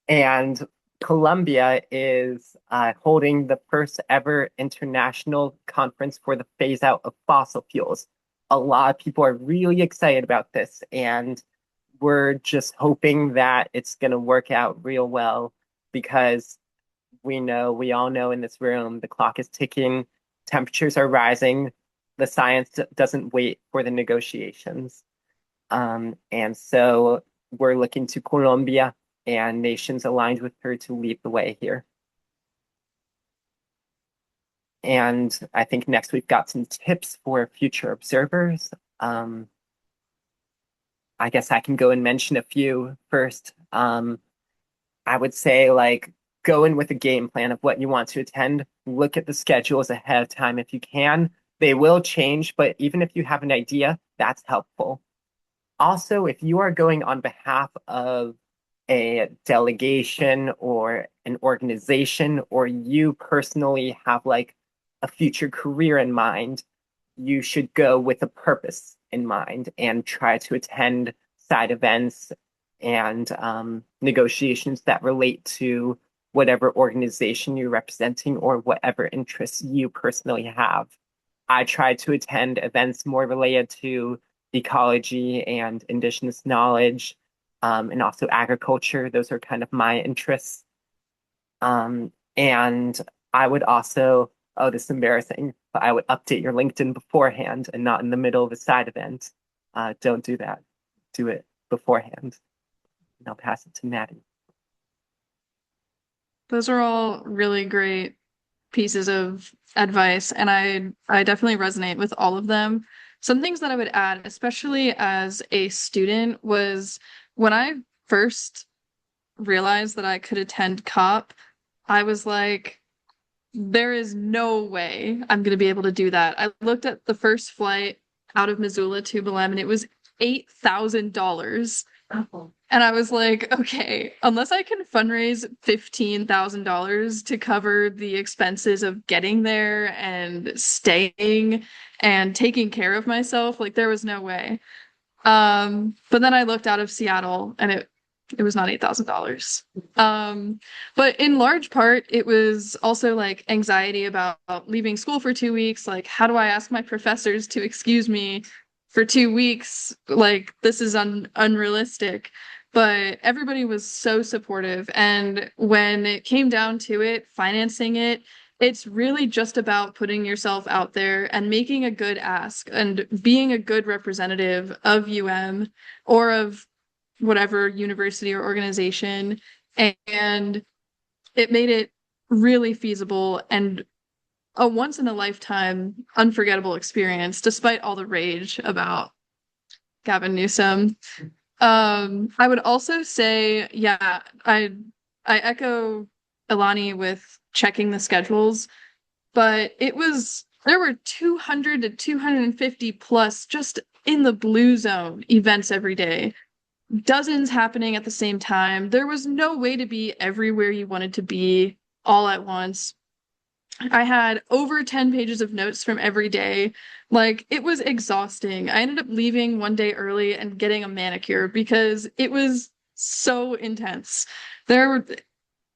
And Colombia is holding the first ever international conference for the phase out of fossil fuels. A lot of people are really excited about this, and we're just hoping that it's going to work out real well because we all know in this room, the clock is ticking, temperatures are rising, the science doesn't wait for the negotiations. And so we're looking to Colombia and nations aligned with her to lead the way here. And I think next we've got some tips for future observers. I guess I can go and mention a few first. I would say like go in with a game plan of what you want to attend. Look at the schedules ahead of time if you can. They will change, but even if you have an idea, that's helpful. Also, if you are going on behalf of a delegation or an organization, or you personally have like a future career in mind, you should go with a purpose in mind and try to attend side events and negotiations that relate to whatever organization you're representing or whatever interests you personally have. I try to attend events more related to ecology and indigenous knowledge, and also agriculture. Those are kind of my interests. And I would also, oh, this is embarrassing, but I would update your LinkedIn beforehand and not in the middle of a side event. Don't do that. Do it beforehand. And I'll pass it to Maddie. Those are all really great pieces of advice, and I definitely resonate with all of them. Some things that I would add, especially as a student, was when I first realized that I could attend COP, I was like, there is no way I'm going to be able to do that. I looked at the first flight out of Missoula to Belém, and it was $8,000. And I was like, okay, unless I can fundraise $15,000 to cover the expenses of getting there and staying and taking care of myself, like there was no way. But then I looked out of Seattle and it was not $8,000. But in large part, it was also like anxiety about leaving school for 2 weeks. Like, how do I ask my professors to excuse me for 2 weeks? Like, this is unrealistic. But everybody was so supportive. And when it came down to it, financing it, it's really just about putting yourself out there and making a good ask and being a good representative of or of whatever university or organization. And it made it really feasible and a once in a lifetime unforgettable experience, despite all the rage about Gavin Newsom. I would also say, yeah, I echo Elani with checking the schedules, but there were 200 to 250 plus just in the blue zone events every day. dozens happening at the same time. There was no way to be everywhere you wanted to be all at once. I had over 10 pages of notes from every day. Like, it was exhausting. I ended up leaving one day early and getting a manicure because it was so intense. There,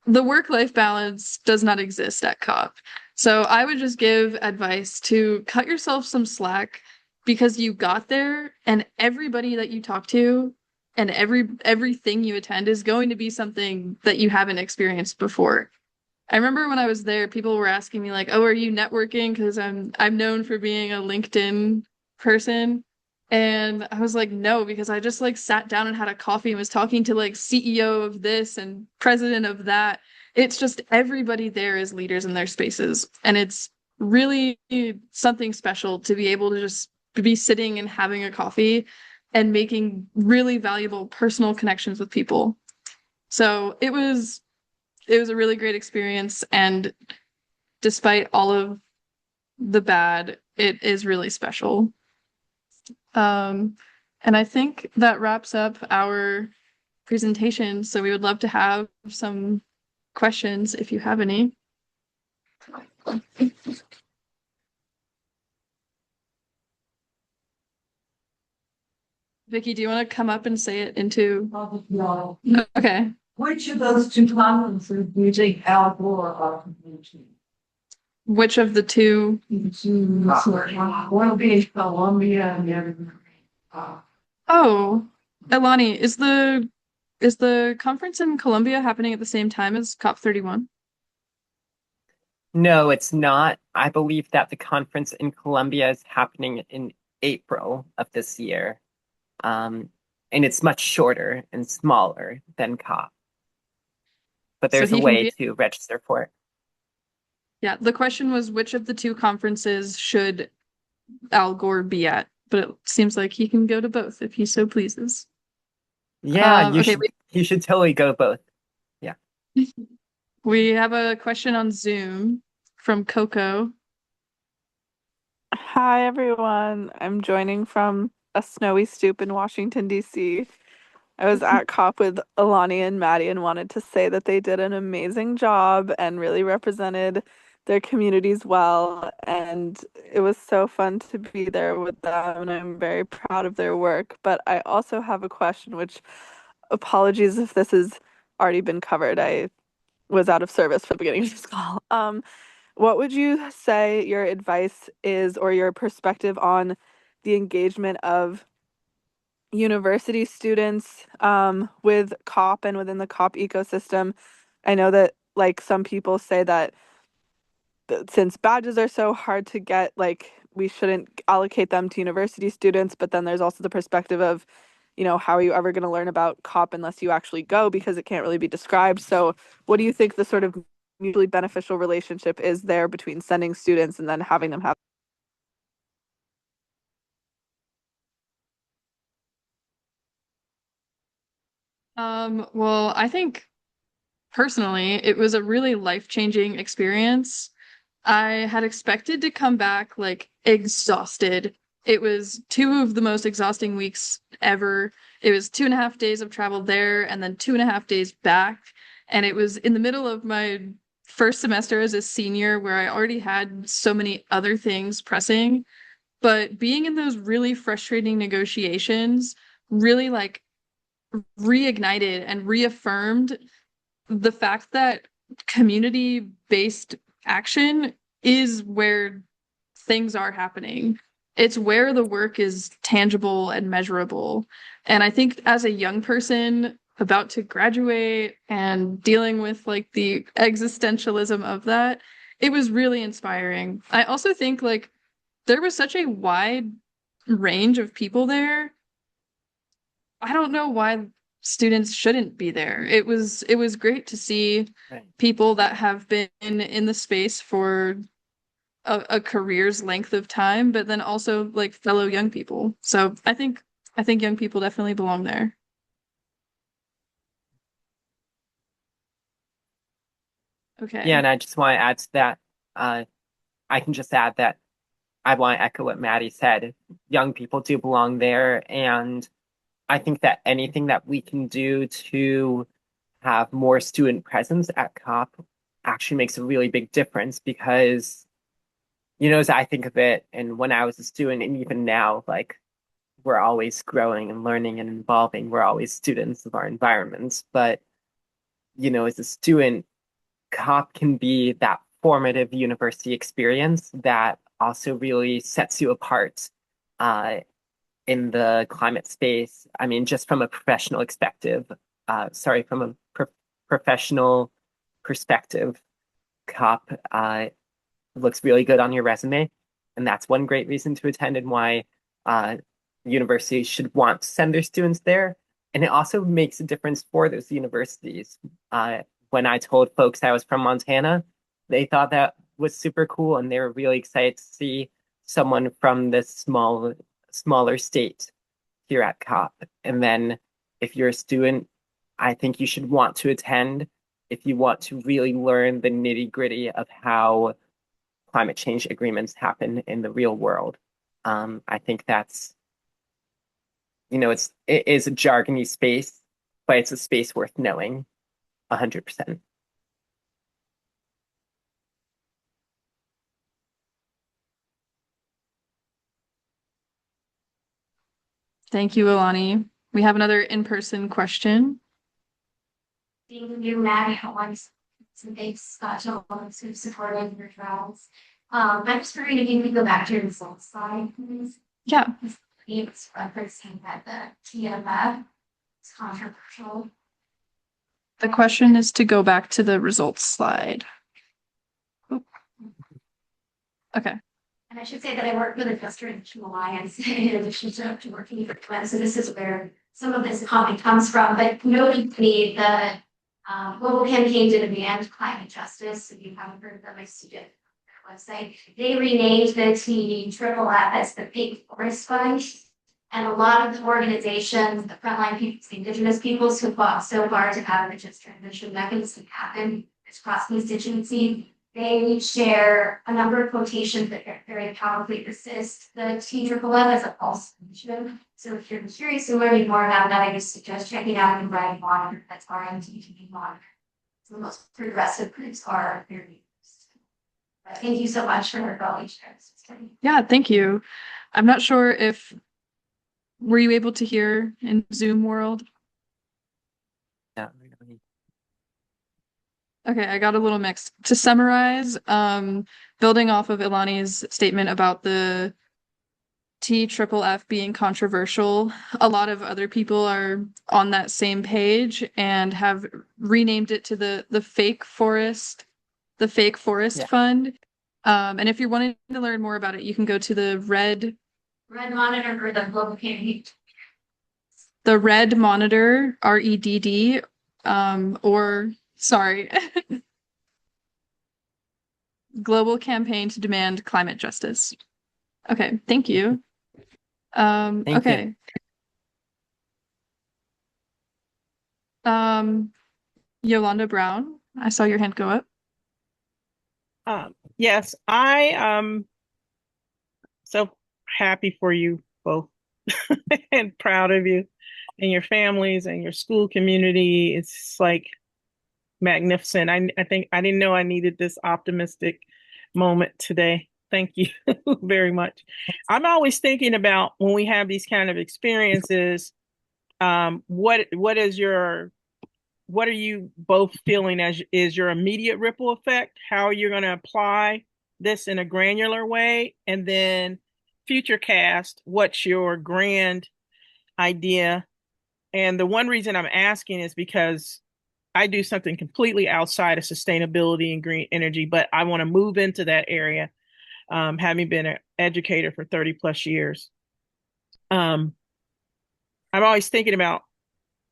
the work-life balance does not exist at COP. So I would just give advice to cut yourself some slack because you got there and everybody that you talk to and everything you attend is going to be something that you haven't experienced before. I remember when I was there, people were asking me like, "Oh, are you networking?" Because I'm known for being a LinkedIn person. And I was like, "No," because I just like sat down and had a coffee and was talking to like CEO of this and president of that. It's just everybody there is leaders in their spaces, and it's really something special to be able to just be sitting and having a coffee and making really valuable personal connections with people. So it was a really great experience, and despite all of the bad, it is really special. Um, and I think that wraps up our presentation. So we would love to have some questions if you have any. Vicky, do you want to come up and say it into? No. Okay. Which of those two conferences do you think Al Gore ought to go to? Which of the two? One will be Columbia and the other. Uh, Oh, Elani, is the conference in Colombia happening at the same time as COP31? No, it's not. I believe that the conference in Colombia is happening in April of this year. Um, and it's much shorter and smaller than COP, but So there's a he can way be. to register for it. Yeah, the question was which of the two conferences should Al Gore be at? But it seems like he can go to both if he so pleases. Yeah, Okay, you should totally go both. Yeah. we have a question on Zoom from Coco. Hi everyone. I'm joining from a snowy stoop in Washington, D.C. I was at COP with Elani and Maddie and wanted to say that they did an amazing job and really represented their communities well. And it was so fun to be there with them, and I'm very proud of their work. But I also have a question, which apologies if this has already been covered. I was out of service for the beginning of this call. What would you say your advice is or your perspective on the engagement of university students with COP and within the COP ecosystem? I know that like some people say that since badges are so hard to get, like we shouldn't allocate them to university students, but then there's also the perspective of, how are you ever going to learn about COP unless you actually go because it can't really be described. So what do you think the sort of mutually beneficial relationship is there between sending students and then having them have? Well, I think personally, it was a really life-changing experience. I had expected to come back like exhausted. It was two of the most exhausting weeks ever. It was 2.5 days of travel there and then 2.5 days back. And it was in the middle of my first semester as a senior where I already had so many other things pressing. But being in those really frustrating negotiations really like reignited and reaffirmed the fact that community-based action is where things are happening. It's where the work is tangible and measurable. And I think as a young person about to graduate and dealing with like the existentialism of that, it was really inspiring. I also think like there was such a wide range of people there. I don't know why students shouldn't be there. It was great to see Right. people that have been in the space for a career's length of time, but then also like fellow young people. So I think young people definitely belong there. Yeah, Okay. and I just want to add to that. Uh, I can just add that I want to echo what Maddie said. Young people do belong there, and I think that anything that we can do to have more student presence at COP actually makes a really big difference because, as I think of it, and when I was a student, and even now, like we're always growing and learning and evolving. We're always students of our environments. But, as a student, COP can be that formative university experience that also really sets you apart uh, in the climate space. I mean, just from a professional perspective, from a professional perspective, COP looks really good on your resume. And that's one great reason to attend and why uh, universities should want to send their students there. And it also makes a difference for those universities. When I told folks I was from Montana, they thought that was super cool and they were really excited to see someone from this smaller state here at COP. And then if you're a student, I think you should want to attend if you want to really learn the nitty-gritty of how climate change agreements happen in the real world. I think it is a jargony space, but it's a space worth knowing 100%. Thank you, Elani. We have another in-person question. Thank you, Maddie. Some thanks, Scott, to all those who supported your trials. I'm just wondering if you could go back to your results slide, please. Yeah. It's referencing that the TMF is controversial. The question is to go back to the results slide. Oop. Okay. And I should say that I work for the Restoration Alliance in addition to working for Twin. So this is where some of this comment comes from. But notably, the Global Campaign to Demand Climate Justice, if you haven't heard of them, I suggest their website. They renamed the TFFF as the Big Forest Fund. And a lot of the organizations, the frontline peoples, the indigenous peoples who fought so hard to have a just transition mechanism happen across constituency, they share a number of quotations that very powerfully resist the TFFF as a false initiative. So if you're curious to learning more about that, I just suggest checking out the Grebb monitor. That's RMTTV monitor. So the most progressive groups are very used. But thank you so much for all you shared. Yeah, thank you. I'm not sure if were you able to hear in Zoom world? Not really. Okay, I got a little mixed. To summarize, building off of Ilani's statement about the TFFF being controversial, a lot of other people are on that same page and have renamed it to the fake forest Yeah. fund. And if you're wanting to learn more about it, you can go to the Red Monitor for the global campaign. The Red Monitor, REDD, or sorry, Global Campaign to Demand Climate Justice. Okay, thank you. Thank okay. Yolanda Brown, I saw your hand go up. Yes, I am so happy for you both and proud of you and your families and your school community. It's like magnificent. I think I didn't know I needed this optimistic moment today. Thank you very much. I'm always thinking about when we have these kind of experiences, what are you both feeling as is your immediate ripple effect? How you're going to apply this in a granular way, and then future cast, what's your grand idea? And the one reason I'm asking is because I do something completely outside of sustainability and green energy, but I want to move into that area, having been an educator for 30 plus years. I'm always thinking about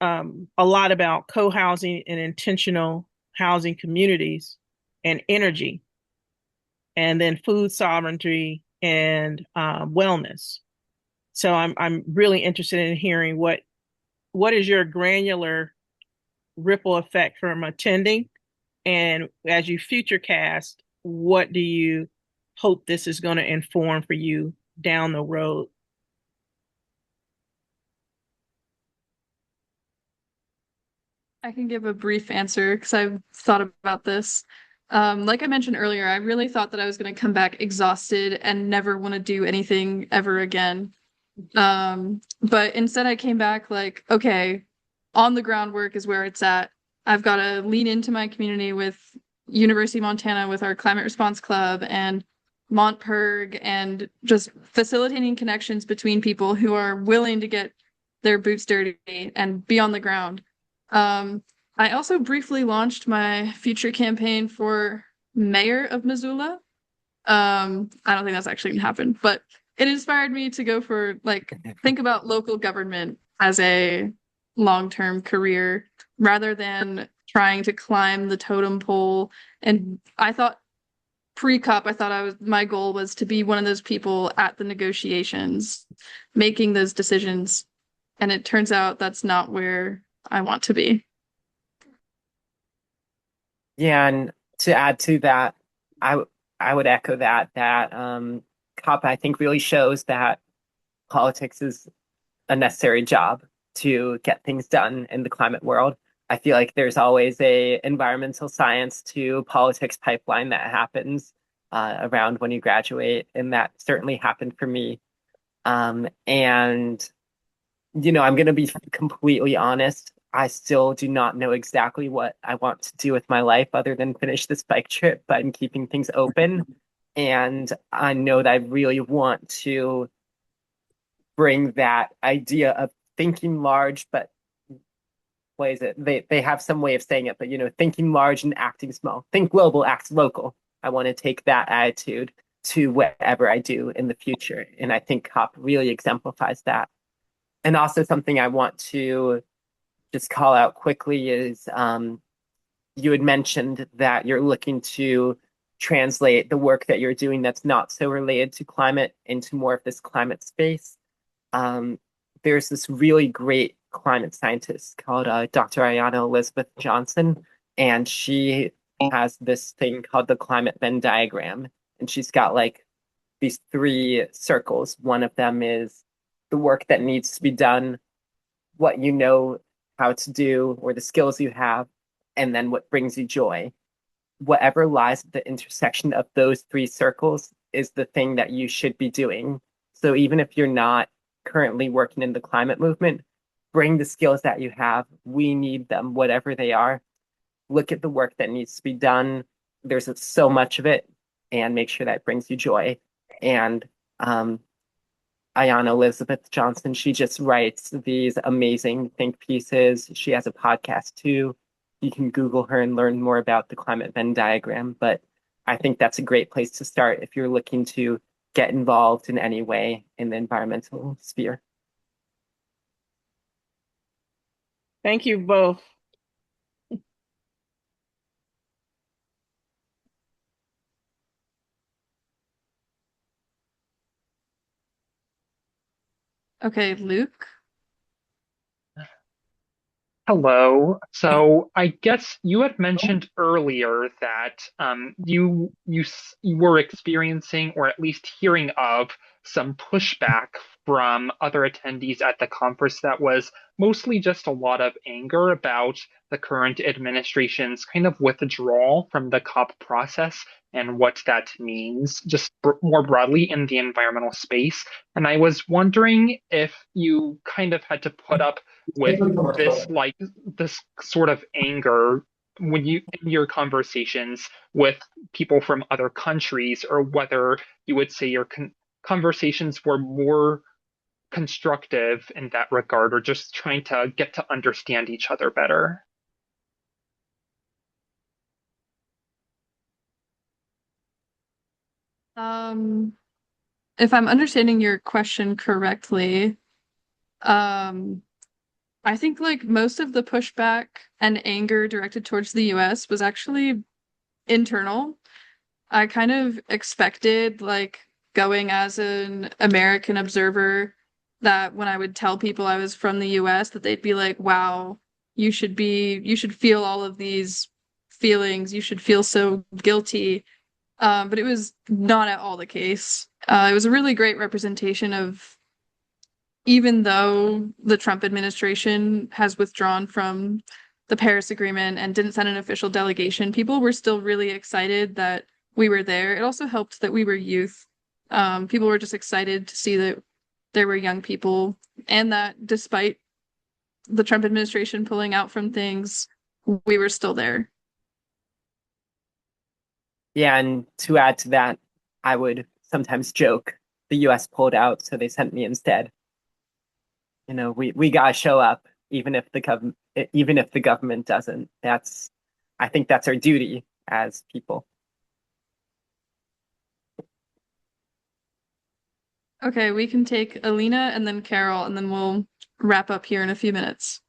a lot about co-housing and intentional housing communities and energy, and then food sovereignty and wellness. So I'm really interested in hearing what is your granular ripple effect from attending, and as you future cast, what do you hope this is going to inform for you down the road? I can give a brief answer because I've thought about this. Like I mentioned earlier, I really thought that I was going to come back exhausted and never want to do anything ever again. But instead I came back like, okay, on the groundwork is where it's at. I've got to lean into my community with University of Montana with our Climate Response Club and Montperg and just facilitating connections between people who are willing to get their boots dirty and be on the ground. I also briefly launched my future campaign for mayor of Missoula. I don't think that's actually gonna happen, but it inspired me to go for like think about local government as a long-term career rather than trying to climb the totem pole. And I thought pre-COP, I thought my goal was to be one of those people at the negotiations, making those decisions. And it turns out that's not where I want to be. Yeah, and to add to that, I would echo that COP I think really shows that politics is a necessary job to get things done in the climate world. I feel like there's always a environmental science to politics pipeline that happens around when you graduate, and that certainly happened for me. And I'm going to be completely honest. I still do not know exactly what I want to do with my life other than finish this bike trip, but I'm keeping things open. And I know that I really want to bring that idea of thinking large, but what is it? They have some way of saying it, but thinking large and acting small. Think global, act local. I want to take that attitude to whatever I do in the future. And I think COP really exemplifies that. And also something I want to just call out quickly is you had mentioned that you're looking to translate the work that you're doing that's not so related to climate into more of this climate space. Um, there's this really great climate scientist called Dr. Ayanna Elizabeth Johnson, and she has this thing called the climate Venn diagram. And she's got like these three circles. One of them is the work that needs to be done, what you know how to do, or the skills you have, and then what brings you joy. Whatever lies at the intersection of those three circles is the thing that you should be doing. So even if you're not currently working in the climate movement, bring the skills that you have. We need them, whatever they are. Look at the work that needs to be done. There's so much of it, and make sure that brings you joy. And Ayanna Elizabeth Johnson, she just writes these amazing think pieces. She has a podcast too. You can Google her and learn more about the climate Venn diagram. But I think that's a great place to start if you're looking to get involved in any way in the environmental sphere. Thank you both. Okay, Luke. Hello. So I guess you had mentioned earlier that you were experiencing or at least hearing of some pushback from other attendees at the conference that was mostly just a lot of anger about the current administration's kind of withdrawal from the COP process and what that means just more broadly in the environmental space. And I was wondering if you kind of had to put up with this sort of anger when you in your conversations with people from other countries, or whether you would say your conversations were more constructive in that regard, or just trying to get to understand each other better. Um, if I'm understanding your question correctly, um, I think like most of the pushback and anger directed towards the US was actually internal. I kind of expected, like, going as an American observer, that when I would tell people I was from the US, that they'd be like, wow, you should feel all of these feelings. You should feel so guilty. But it was not at all the case. It was a really great representation of, even though the Trump administration has withdrawn from the Paris Agreement and didn't send an official delegation, people were still really excited that we were there. It also helped that we were youth. People were just excited to see that there were young people, and that despite the Trump administration pulling out from things, we were still there. Yeah, and to add to that, I would sometimes joke the US pulled out, so they sent me instead. We gotta show up even if the government doesn't. I think that's our duty as people. Okay, we can take Alina and then Carol, and then we'll wrap up here in a few minutes.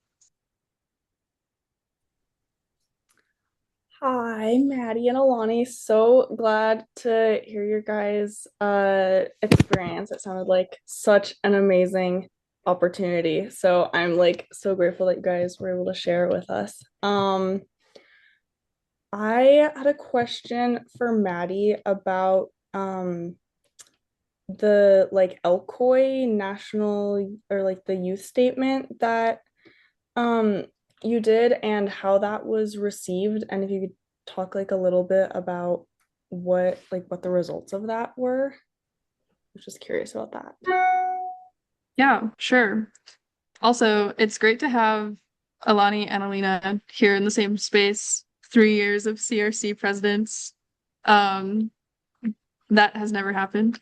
Hi, Maddie and Elani. So glad to hear your guys' experience. It sounded like such an amazing opportunity. So I'm like so grateful that you guys were able to share it with us. I had a question for Maddie about the like Elkoy national or like the youth statement that um you did and how that was received, and if you could talk like a little bit about what the results of that were. I was just curious about that. Yeah, sure. Also, it's great to have Elani and Alina here in the same space. 3 years of CRC presidents. Um, that has never happened.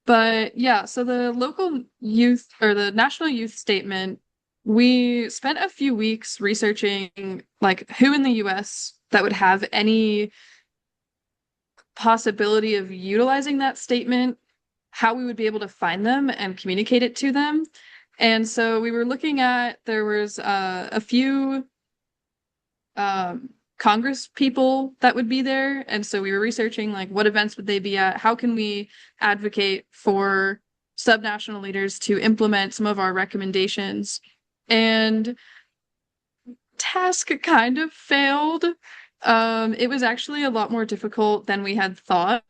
But yeah, so the local youth or the national youth statement, we spent a few weeks researching like who in the US that would have any possibility of utilizing that statement, how we would be able to find them and communicate it to them. And so we were looking at, there was a few Congress people that would be there. And so we were researching like what events would they be at? How can we advocate for subnational leaders to implement some of our recommendations? And task kind of failed. It was actually a lot more difficult than we had thought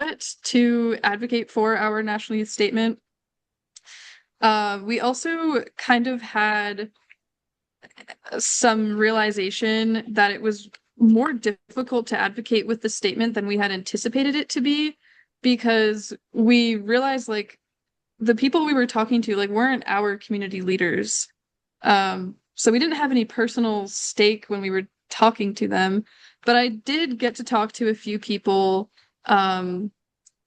to advocate for our national youth statement. We also kind of had some realization that it was more difficult to advocate with the statement than we had anticipated it to be, because we realized like the people we were talking to like weren't our community leaders. So we didn't have any personal stake when we were talking to them, but I did get to talk to a few people from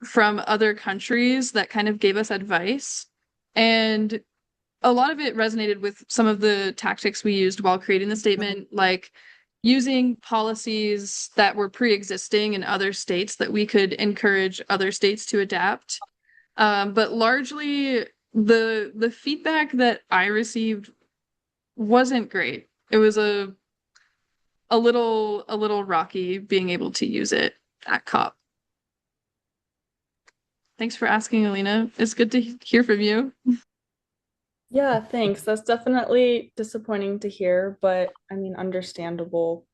other countries that kind of gave us advice. And a lot of it resonated with some of the tactics we used while creating the statement, like using policies that were pre-existing in other states that we could encourage other states to adapt. But largely, the feedback that I received wasn't great. It was a little rocky being able to use it at COP. Thanks for asking, Alina. It's good to hear from you. Yeah, thanks. That's definitely disappointing to hear, but I mean, understandable,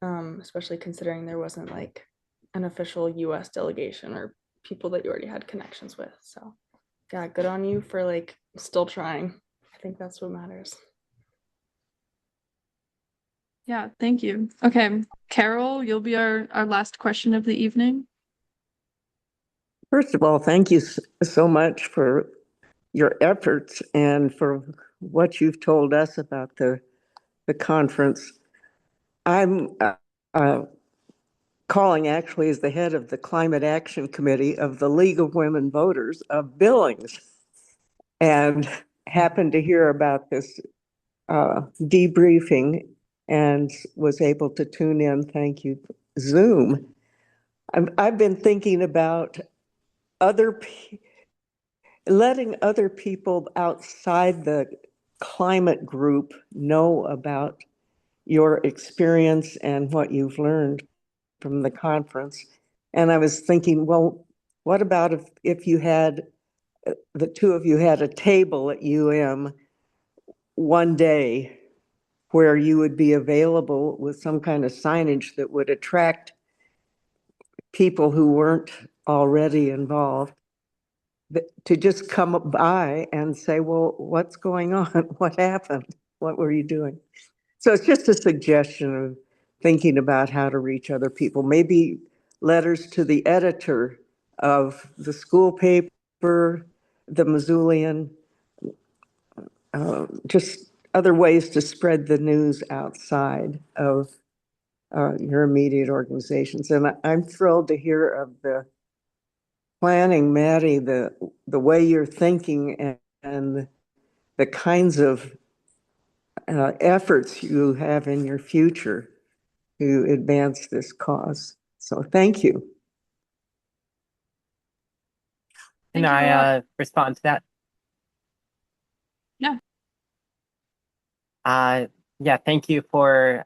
especially considering there wasn't like an official US delegation or people that you already had connections with. So, yeah, good on you for like still trying. I think that's what matters. Yeah, thank you. Okay, Carol, you'll be our last question of the evening. First of all, thank you so much for your efforts and for what you've told us about the conference. I'm calling actually as the head of the Climate Action Committee of the League of Women Voters of Billings, and happened to hear about this debriefing and was able to tune in. Thank you, Zoom. I've been thinking about letting other people outside the climate group know about your experience and what you've learned from the conference. And I was thinking, well, what about if you had, the two of you had a table at one day where you would be available with some kind of signage that would attract people who weren't already involved to just come by and say, well, what's going on? What happened? What were you doing? So it's just a suggestion of thinking about how to reach other people. Maybe letters to the editor of the school paper, the Missoulian, just other ways to spread the news outside of your immediate organizations. And I'm thrilled to hear of the planning, Maddie, the way you're thinking and the kinds of efforts you have in your future to advance this cause. So thank you. Can Thank you a lot. I respond to that? Yeah. Yeah, thank you for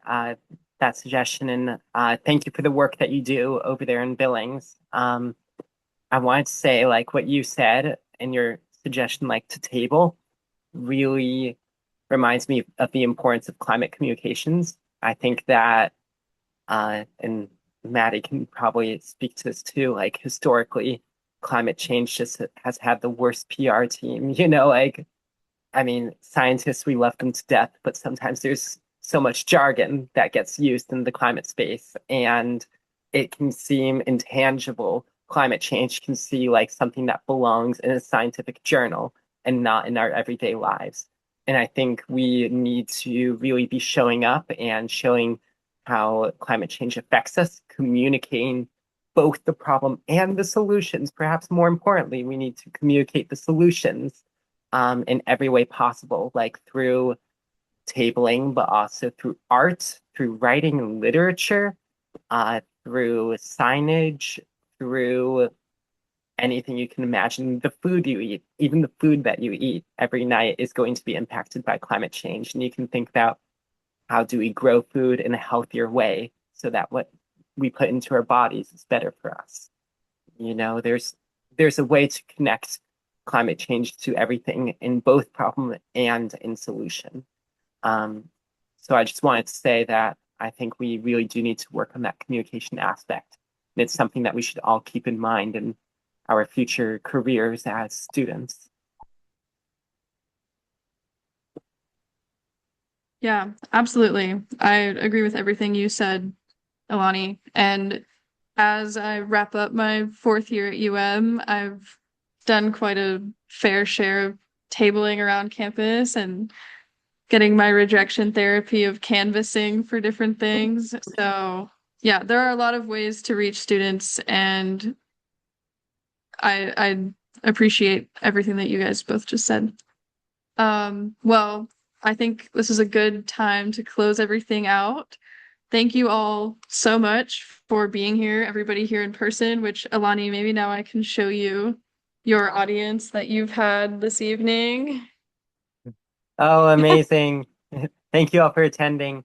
that suggestion, and thank you for the work that you do over there in Billings. I wanted to say, like what you said in your suggestion, like to table, really reminds me of the importance of climate communications. I think that, and Maddie can probably speak to this too, like historically, climate change just has had the worst PR team, like I mean, scientists, we love them to death, but sometimes there's so much jargon that gets used in the climate space, and it can seem intangible. Climate change can seem like something that belongs in a scientific journal and not in our everyday lives. And I think we need to really be showing up and showing how climate change affects us, communicating both the problem and the solutions. Perhaps more importantly, we need to communicate the solutions in every way possible, like through tabling, but also through art, through writing and literature, through signage, through anything you can imagine. The food you eat, even the food that you eat every night is going to be impacted by climate change. And you can think about how do we grow food in a healthier way so that what we put into our bodies is better for us. There's a way to connect climate change to everything in both problem and in solution. So I just wanted to say that I think we really do need to work on that communication aspect. And it's something that we should all keep in mind in our future careers as students. Yeah, absolutely. I agree with everything you said, Elani. And as I wrap up my 4th year at UM, I've done quite a fair share of tabling around campus and getting my rejection therapy of canvassing for different things. So, yeah, there are a lot of ways to reach students, and I appreciate everything that you guys both just said. Well, I think this is a good time to close everything out. Thank you all so much for being here, everybody here in person, which Elani, maybe now I can show you your audience that you've had this evening. Oh, amazing. Thank you all for attending.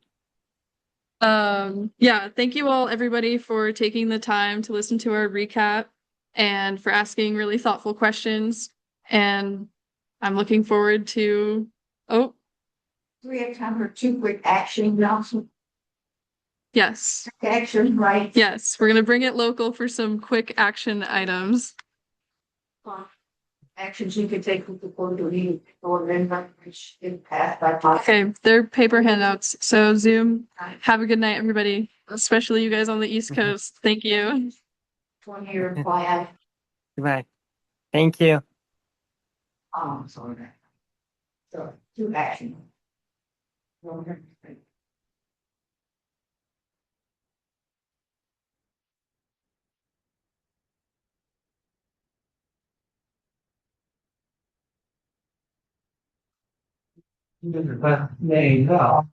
Yeah, thank you all, everybody, for taking the time to listen to our recap and for asking really thoughtful questions. And I'm looking forward to, oh, We have time for 2 quick action announcements. yes. Action, right? Yes, we're gonna bring it local for some quick action items. Actions you could take with the board to meeting or then which is passed by time. Okay, they're paper handouts. So Zoom, have a good night, everybody, especially you guys on the East Coast. Thank you. 1 year plan. Goodbye. Thank you. Sorry. So 2 action. Name now.